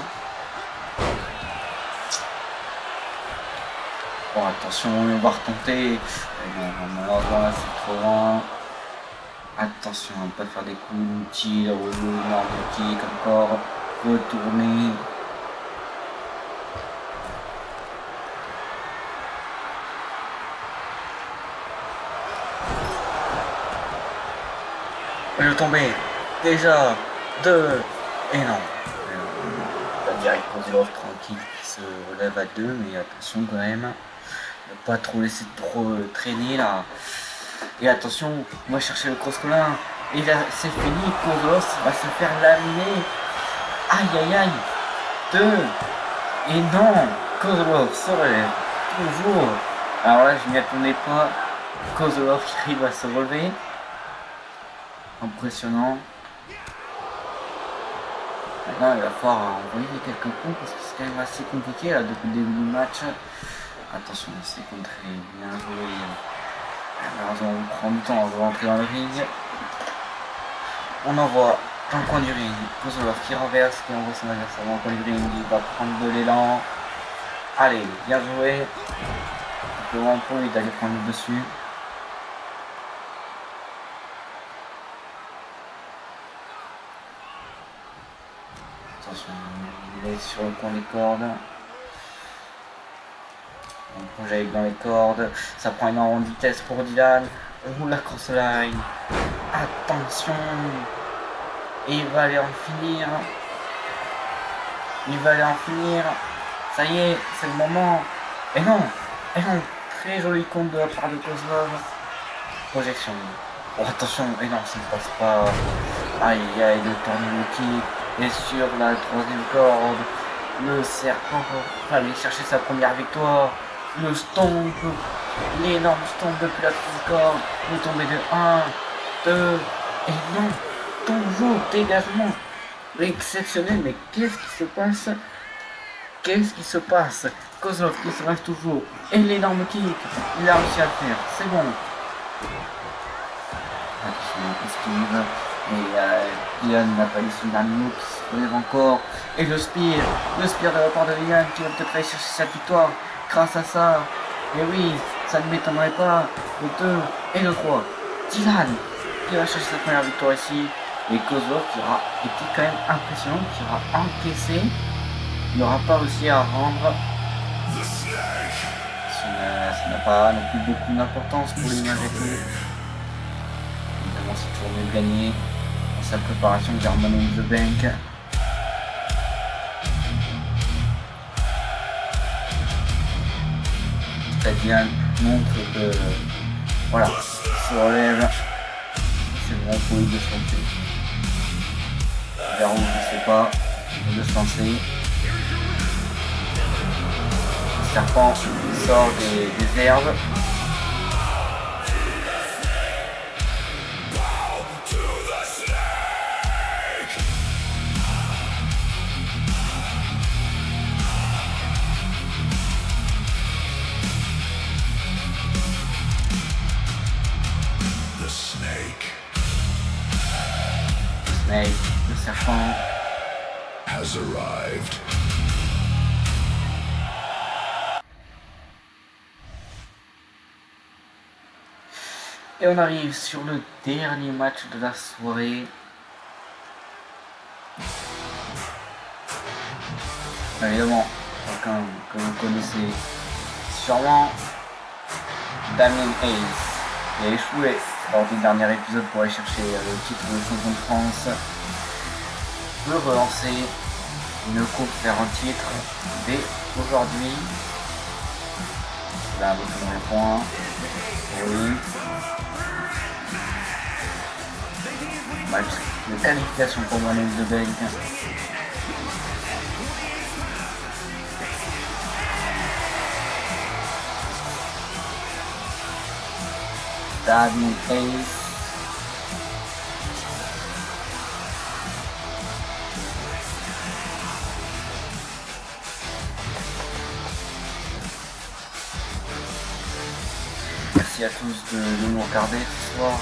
Bon, attention, on va retenter. Malheureusement, là, c'est trop loin. Attention à ne pas faire des coups inutiles. Normal kick encore. Retourner. Il est tombé. Déjà. 2. Et non. On va direct Kozlov tranquille qui se relève à 2. Mais attention quand même. Ne pas trop laisser trop traîner là. Et attention, on va chercher le cross-colin. Et là, c'est fini. Kozlov va se faire laminer. Aïe aïe aïe. 2. Et non. Kozlov se relève. Toujours. Alors là, je n'y attendais pas. Kozlov qui arrive à se relever. Impressionnant. Maintenant, il va falloir envoyer quelques coups parce que c'est quand même assez compliqué là depuis le début du match. Attention, c'est contré, bien joué. Malheureusement, on prend du temps avant de rentrer dans le ring. On envoie dans le coin du ring. Kozlov qui renverse, qui envoie son adversaire dans le coin du ring. Il va prendre de l'élan. Allez, bien joué. C'est vraiment pour lui d'aller prendre le dessus. Attention, il est sur le pont des cordes. On projette dans les cordes. Ça prend énormément de vitesse pour Dylan. On roule la crossline. Attention. Et il va aller en finir. Il va aller en finir. Ça y est, c'est le moment. Et non. Et non. Très joli compte de la part de Kozlov. Projection. Oh, attention. Et non, ça ne passe pas. Aïe aïe, le tornado kick. Et sur la troisième corde, le serpent va aller chercher sa première victoire. Le stomp, l'énorme stomp depuis la troisième corde. Vous tombez de 1, 2, et non, toujours dégagement. Exceptionnel, mais qu'est-ce qui se passe? Qu'est-ce qui se passe? Kozlov qui se rêve toujours. Et l'énorme kick, il a réussi à le faire, c'est bon. Qu'est-ce qu'il veut? Et Dylan n'a pas laissé une arme qui se relève encore. Et le spear de la part de Dylan qui va peut-être aller chercher sa victoire grâce à ça. Et oui, ça ne m'étonnerait pas. Le 2 et le 3. Dylan qui va chercher sa première victoire ici. Et Kozlov qui aura été quand même impressionnant, qui aura encaissé. Il n'aura pas réussi à rendre. Ça n'a pas non plus beaucoup d'importance pour lui malgré tout. Évidemment, c'est toujours mieux de gagner. Sa préparation vers Money in the Bank. Dylan montre que voilà, il se relève. C'est bon pour lui de se lancer. Vers où je ne sais pas, de se lancer. Le serpent sort des herbes. Snake, le serpent has arrived. Et on arrive sur le dernier match de la soirée. Évidemment, quelqu'un que vous connaissez sûrement, Damien Hayes. Il a échoué lors du dernier épisode pour aller chercher le titre de champion de France. Peut relancer une course vers un titre dès aujourd'hui. Là, avec un point. Oui. match de qualification pour Money in the Bank. Damien Hayes. Merci à tous de nous regarder ce soir.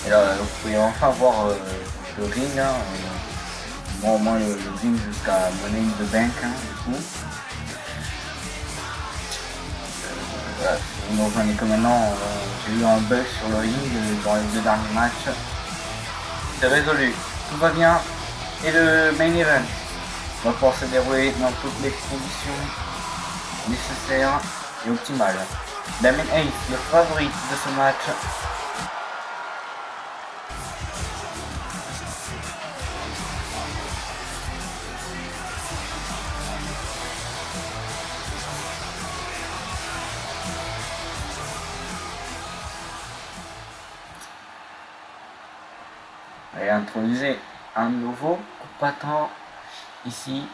Et là, vous pouvez enfin voir le ring, hein, moi au moins le ring jusqu'à Money in the Bank, hein, du coup. Voilà, si vous nous rejoignez que maintenant, j'ai eu un bug sur le ring dans les 2 derniers matchs. C'est résolu, tout va bien. Et le main event va pouvoir se dérouler dans toutes les conditions nécessaires et optimales. Damien Hayes, le favori de ce match. Et introduisez un nouveau combattant ici.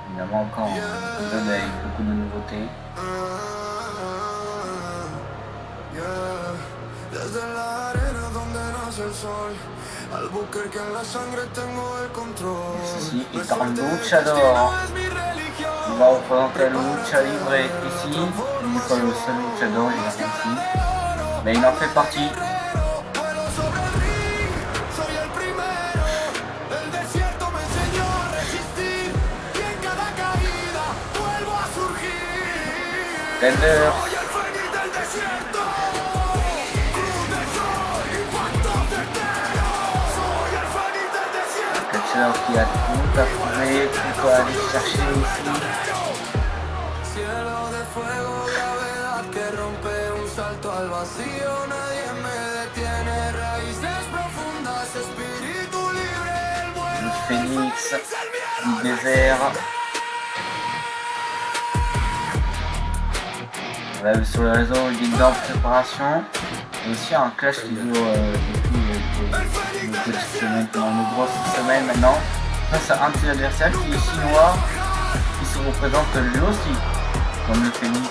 Évidemment encore un épisode avec beaucoup de nouveautés. Desde la arena donde nace el sol, al buscar que en la sangre tengo el control. Ceci est un luchador. Il va représenter le lucha libre ici. Il n'est pas le seul luchador, il est ici. Mais il en fait partie. Tender. Catcheur qui a tout à trouver, qu'il peut aller chercher ici. Cielo de fuego, gravedad que rompe un salto al vacío, nadie me detiene, raíces profundas, espíritu libre, el vuelo. Le Phoenix du désert. On l'a vu sur le réseau, il est en préparation. Il y a aussi un clash qui dure depuis une petite semaine, une grosse semaine maintenant. Face à un de ses adversaires qui est chinois, qui se représente lui aussi comme le Phoenix.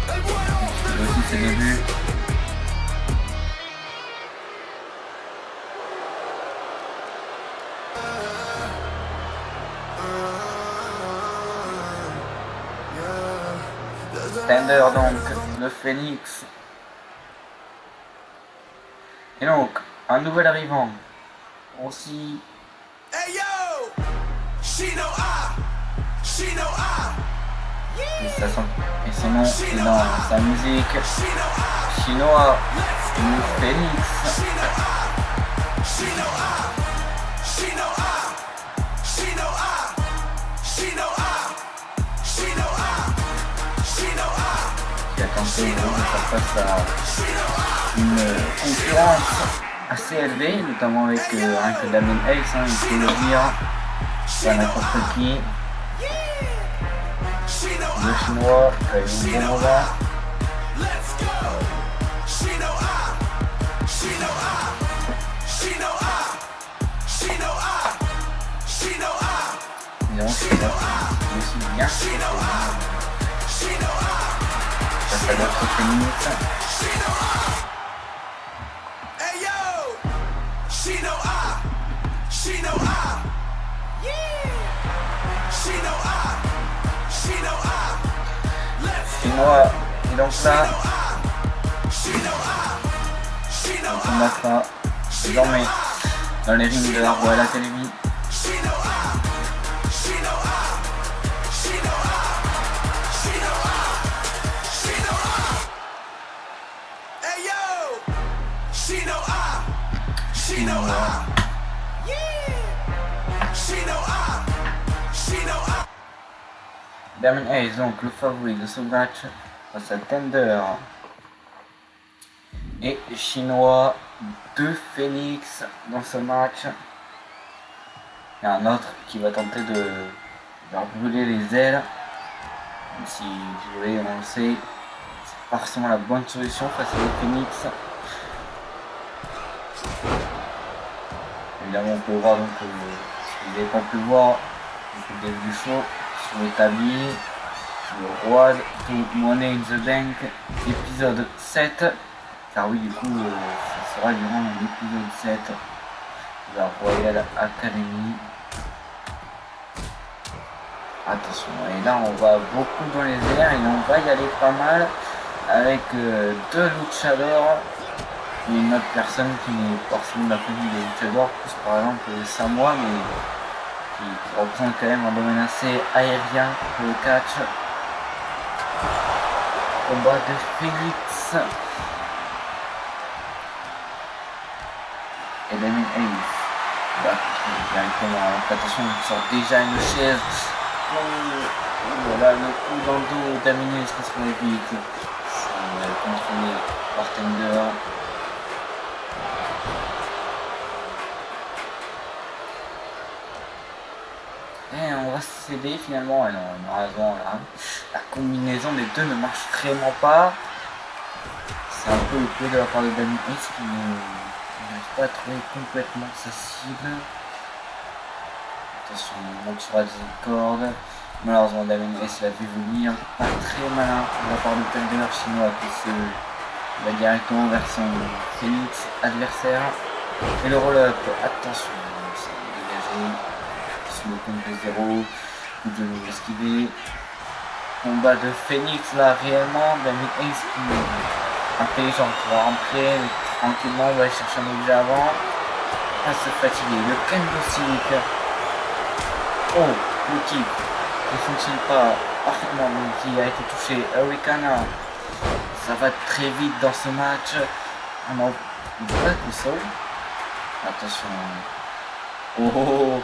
Il fait aussi ses débuts. Tender donc, le Phoenix. Et donc, un nouvel arrivant. Aussi. Hey yo, Et son nom est dans sa musique. Chinois, le Phoenix. Qui a tenté de faire face à une concurrence assez élevée, notamment avec rien que Damien Hayes, hein, il faut le dire, pas n'importe qui. Le chinois a eu un bon moment. Évidemment, c'est aussi bien. Face à l'autre Phoenix. Chinois est donc là. On combattra désormais dans les rings de la Royal Academy. Damien Hayes, donc le favori de ce match, face à Tender. Et Chinois, 2 Phoenix dans ce match. Et un autre qui va tenter de leur brûler les ailes. Même si, désolé, on le sait, c'est pas forcément la bonne solution face à des Phoenix. Évidemment, on peut voir, donc, si vous n'avez pas pu le voir, le début du show, sur l'établi, le roi de Money in the Bank, épisode 7. Car oui, du coup, ça sera durant l'épisode 7 de la Royal Academy. Attention, et là on va beaucoup dans les airs et on va y aller pas mal avec 2 luchadors et une autre personne qui n'est pas forcément de la famille des luchadors, plus par exemple Samoa, mais qui représente quand même un domaine assez aérien pour le catch. Combat de Phoenix. Et Damien Hayes va directement. Attention, il sort déjà une chaise. Voilà, le coup dans le dos Damien Hayes qui se fait vite. C'est contrôlé par Tender. Et on va céder finalement. Et non, on a raison là. La combinaison des deux ne marche vraiment pas. C'est un peu le peu de la part de Damien Hayes qui n'arrive pas à trouver complètement sa cible. Attention, on monte sur la deuxième corde. Malheureusement, Damien Hayes l'a vu venir. Pas très malin de la part de Tender chinois qui se va directement vers son Phoenix adversaire. Et le roll-up, attention, c'est dégagé. Sur le compte de 0. Coup de genou esquivé. Combat de Phoenix là réellement. Damien Hayes qui est intelligent pour rentrer. Tranquillement, on va aller chercher un objet avant. Pas se fatiguer. Le kendo stick. Oh, le kick qui ne fonctionne pas parfaitement, donc qui a été touché. Hurricane. Ça va très vite dans ce match. On a pas tout seul. Attention. Oh,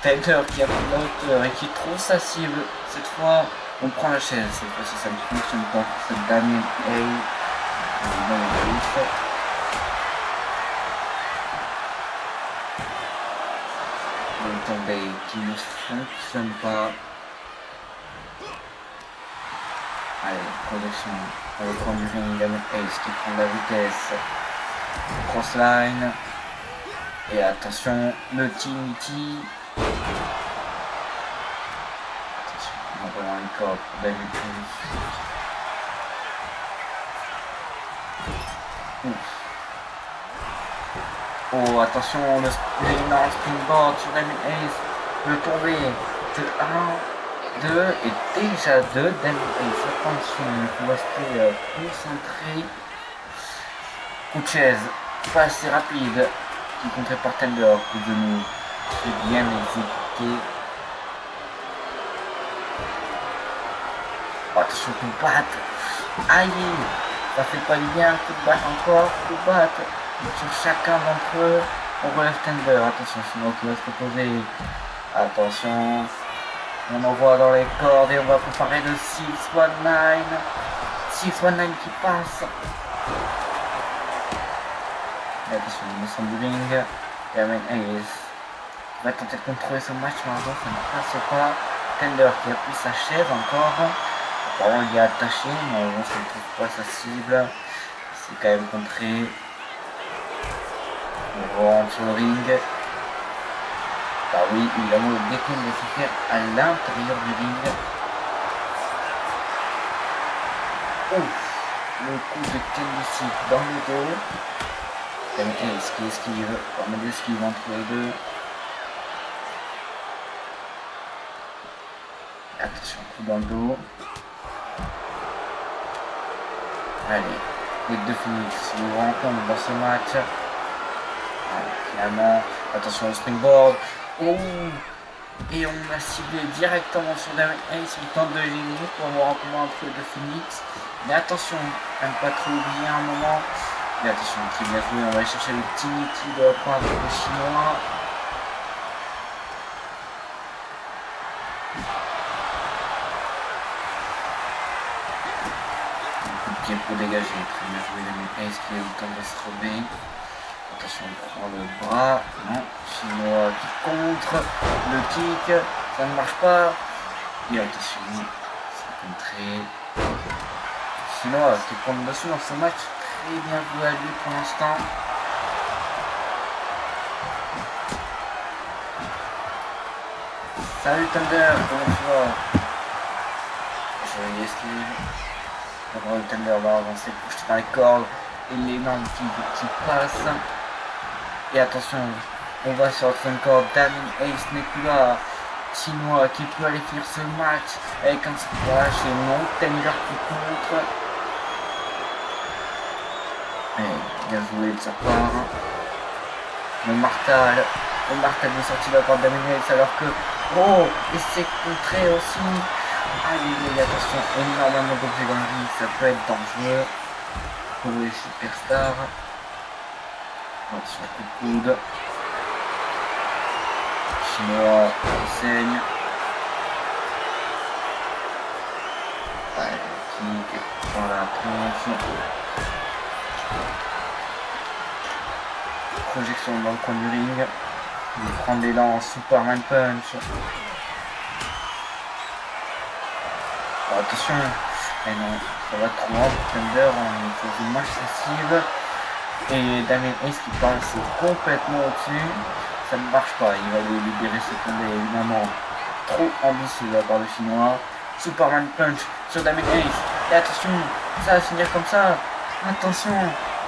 Tender qui a pris la hauteur et qui trouve sa cible. Cette fois, on prend la chaise. Cette fois-ci, ça ne fonctionne pas. C'est Damien Hayes. Le tombé qui ne fonctionne pas. Allez, projection. On va prendre du ring. Damien Hayes qui prend la vitesse. Crossline. Et attention, le Trinity. Attention, on va dans une corde pour Damien Hayes. Oh, attention, l'énorme springboard sur Damien Hayes. Le tombé de 1, 2 et déjà 2. Damien Hayes, attention, il faut rester concentré. Coup de chaise, pas assez rapide, qui est contré par Tender. Coup de genou, très bien exécuté. Oh, attention, coup de batte. Aïe, ça fait pas du bien. Coup de batte encore, coup de batte. Sur chacun d'entre eux, on relève Tender. Attention, sinon qui va se reposer. Attention, on envoie dans les cordes et on va préparer le 619. 619 qui passe. Et attention, on descend du ring. Damien Hayes va tenter de contrôler ce match, malheureusement ça ne passe pas. Tender qui a pris sa chaise encore. Apparemment il est attaché, mais on ne trouve pas sa cible. C'est quand même contré. On rentre sur le ring. Bah oui, évidemment, le décompte va se faire à l'intérieur du ring. Ouf, le coup de Kenny dans le dos. Damien Hayes qui esquive, on met l'esquive entre les deux. Attention, coup dans le dos. Allez, les deux Phoenix se rencontrent dans ce match. Allez, finalement, attention au springboard. Oh, et on a ciblé directement sur Damien Hayes. Il tente de gêner pour avoir un combat entre les deux Phoenix. Mais attention, à ne pas trop oublier un moment. Mais attention, qui bien joué, on va aller chercher le Trinity de la part des Chinois. Ok, pour dégager, très bien joué Damien Ace qui a eu le temps de se relever. Attention, on prend le bras, non, Chinois qui contre, le kick, ça ne marche pas. Et attention, c'est contré. Chinois qui prend le dessus dans ce match, très bien joué à lui pour l'instant. Salut Thunder, comment tu vas? Je esquive. Le Thunder va avancer pour jeter dans les cordes. Et l'énorme qui passe. Et attention, on va sur la troisième corde. Damien Ace n'est plus là. Chinois qui peut aller finir ce match avec un splash et non Thunder qui contre. Et bien joué de sa part. Le Martal est sorti de la corde Damien Ace alors que... Oh, et c'est contré aussi. Allez, attention, énormément d'objets dans le ring, ça peut être dangereux pour les superstars. Attention, coup de coude. Chinois qui saigne. Allez, kick dans la tronche. Projection dans le coin du ring. Il prend l'élan en Superman Punch. Attention, mais non, ça va trop loin pour Thunder, on est dans une marche sensible. Et Damien Ace qui passe complètement au-dessus, ça ne marche pas, il va les libérer ce tombé évidemment trop ambitieux de la part de Chinois. Superman Punch sur Damien Ace, et attention, ça va finir comme ça, attention.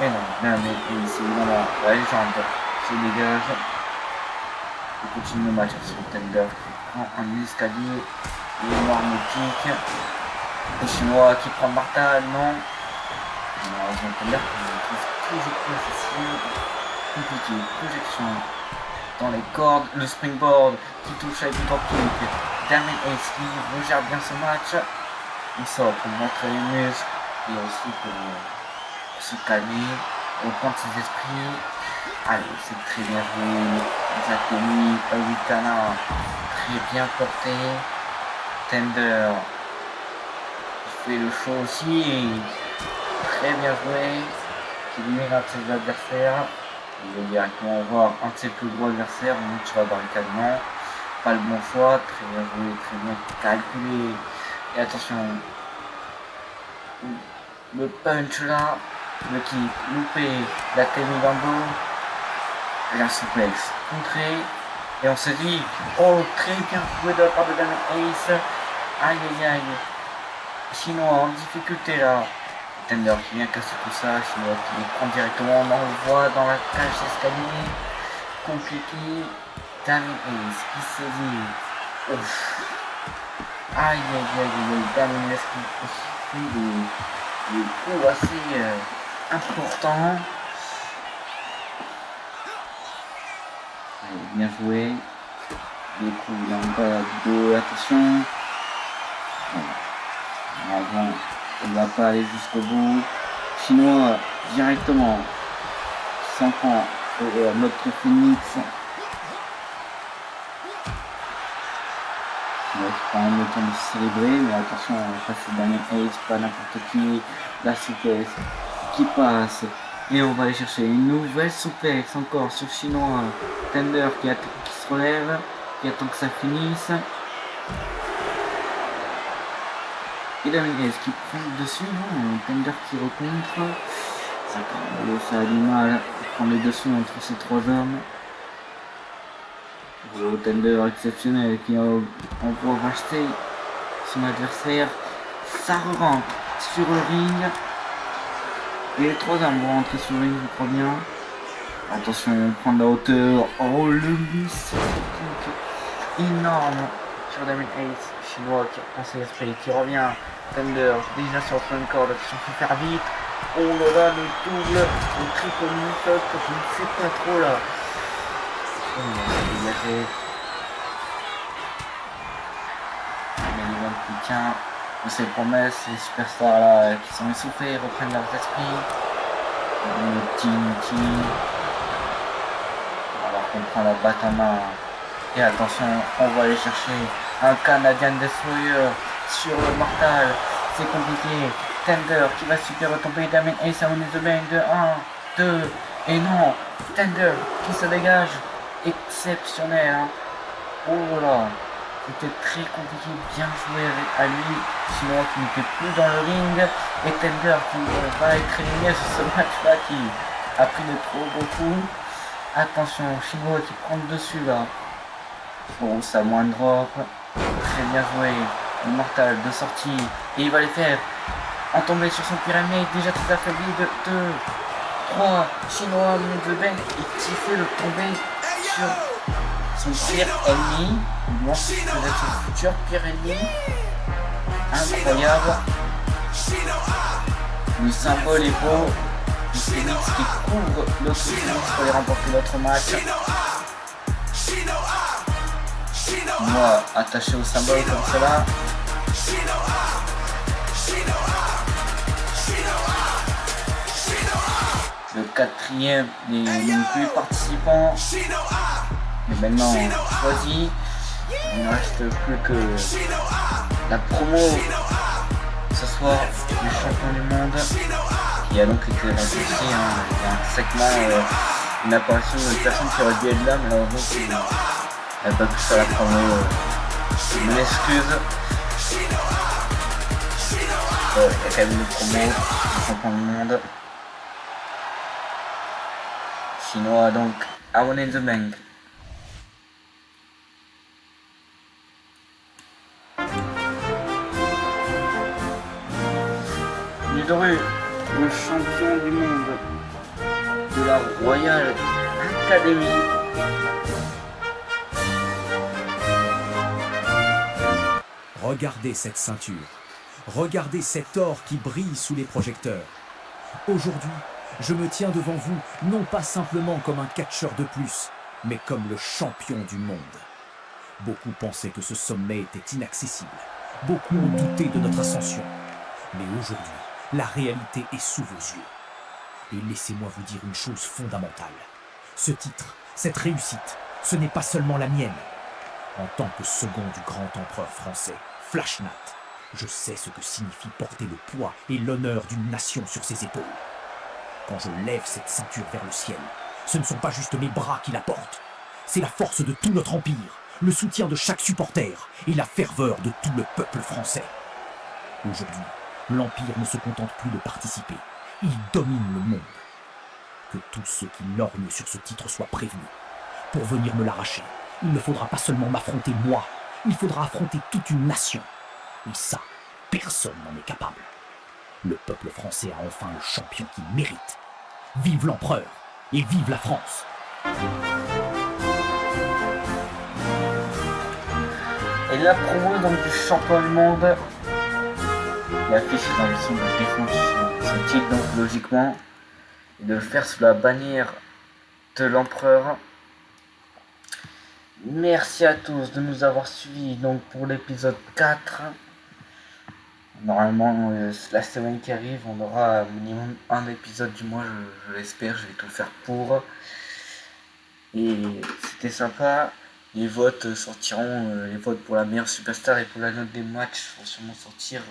Et non, Damien Ace, évidemment, la légende se dégage. Il continue le match sur Thunder qui prend un escalier, énorme kick. Le Chinois qui prend le Martal, non. Malheureusement, Thunder qui trouve toujours plus facile. Compliqué, projection dans les cordes, le springboard qui touche avec le top kick. Damien Ace qui regère bien ce match. Il sort pour montrer les muscles et aussi pour se calmer, reprendre ses esprits. Allez, c'est très bien joué. Zatemi, Awikana, très bien porté. Thunder fait le show aussi, très bien joué, qui élimine un de ses adversaires. Il va directement voir un de ses plus gros adversaires, on monte sur la barricade, non, pas le bon choix, très bien joué, très bien calculé. Et attention, le punch là, le kick, loupé, la Temi dans le dos, la suplex, contré, et on se dit, oh très bien joué de la part de Damien Ace. Aïe aïe aïe. Chinois en difficulté là. Thunder qui vient casser tout ça. Chinois qui les prend directement. On envoie dans la cage d'escalier. Compliqué. Damien Ace qui saisit. Ouf. Aïe aïe aïe aïe. Damien Ace qui fait des coups assez importants. Allez, bien joué. Les coups dans le bas du dos. Attention. Avant, on ne va pas aller jusqu'au bout. Chinois directement s'en prend notre Phoenix. Chinois qui prend le temps de se célébrer, mais attention, ça c'est Damien Ace, pas n'importe qui. La souplesse qui passe. Et on va aller chercher une nouvelle souplesse encore sur Chinois. Thunder qui se relève, qui attend que ça finisse. Et Damien Ace qui prend le dessus, non, Thunder qui recontre. Ça a du mal à prendre le dessus entre ces trois hommes. Le Thunder exceptionnel qui envoie racheter son adversaire. Ça rentre sur le ring. Et les trois hommes vont rentrer sur le ring, je crois bien. Attention, on prend de la hauteur. Oh, le miss énorme sur Damien Ace. Chinois qui reprend ses esprits, qui revient. Thunder déjà sur le front corde, qui sont faire vite. Oh là là, le double, le triple moonsault, je ne sais pas trop là. Oh là là, dégagé. Melvin qui tient de ses promesses, les superstars là qui sont essoufflés, reprennent leurs esprits. Le team. Alors qu'on prend la batte en main. Et attention, on va aller chercher un Canadian Destroyer sur le Martal. C'est compliqué. Tender qui va super retomber. Damien Ace à Money in the Bank de 1, 2, et non, Tender qui se dégage. Exceptionnel, hein. Oh là, c'était très compliqué, bien joué à lui. Chinois qui n'était plus dans le ring. Et Tender qui va être éliminé sur ce match-là, qui a pris de trop gros coups. Attention, Chinois qui prend le dessus là. Oh, ça moins drop. Très bien joué. Immortal de sortie. Et il va les faire en tomber sur son pyramide. Déjà très affaibli de 2, 3. Chinois, Money in the Bank. Et qui fait le tomber sur son pire ennemi. Il pense que c'est son futur pire ennemi. Incroyable. Le symbole est beau. Le Phoenix qui couvre l'autre Phoenix pour aller remporter l'autre match. Moi, attaché au symbole comme cela. Le quatrième n'est plus participant. Mais maintenant choisi. Il ne reste plus que la promo ce soir du champion du monde qui a donc été raccourci. Il y a un segment, une apparition d'une personne qui aurait dû être là, malheureusement qui n'a pas pu faire la promo. Je m'excuse. Il y a quand même une promo du champion du monde. Chinois donc à Money in the Bank. Ludoru, le champion du monde de la Royal Academy. Regardez cette ceinture. Regardez cet or qui brille sous les projecteurs. Aujourd'hui, je me tiens devant vous, non pas simplement comme un catcheur de plus, mais comme le champion du monde. Beaucoup pensaient que ce sommet était inaccessible. Beaucoup ont douté de notre ascension. Mais aujourd'hui, la réalité est sous vos yeux. Et laissez-moi vous dire une chose fondamentale. Ce titre, cette réussite, ce n'est pas seulement la mienne. En tant que second du grand empereur français, Flashnat, je sais ce que signifie porter le poids et l'honneur d'une nation sur ses épaules. Quand je lève cette ceinture vers le ciel, ce ne sont pas juste mes bras qui la portent. C'est la force de tout notre empire, le soutien de chaque supporter et la ferveur de tout le peuple français. Aujourd'hui, l'Empire ne se contente plus de participer, il domine le monde. Que tous ceux qui lorgnent sur ce titre soient prévenus. Pour venir me l'arracher, il ne faudra pas seulement m'affronter moi, il faudra affronter toute une nation. Et ça, personne n'en est capable. Le peuple français a enfin le champion qu'il mérite. Vive l'empereur et vive la France! Et la promo donc du champion du monde qui affiche l'ambition de défendre son titre, donc logiquement, et de le faire sous la bannière de l'empereur. Merci à tous de nous avoir suivis donc pour l'épisode 4. Normalement, la semaine qui arrive, on aura minimum un épisode du mois, je l'espère, je vais tout faire pour. Et c'était sympa. Les votes sortiront, les votes pour la meilleure superstar et pour la note des matchs vont sûrement sortir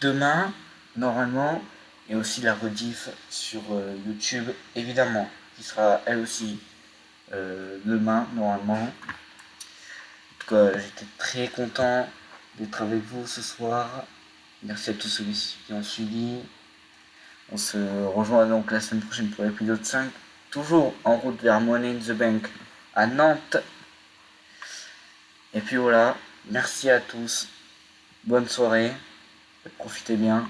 demain, normalement. Et aussi la rediff sur YouTube, évidemment, qui sera elle aussi demain, normalement. En tout cas, j'étais très content d'être avec vous ce soir. Merci à tous ceux qui ont suivi. On se rejoint donc la semaine prochaine pour l'épisode 5. Toujours en route vers Money in the Bank à Nantes. Et puis voilà, merci à tous. Bonne soirée. Profitez bien.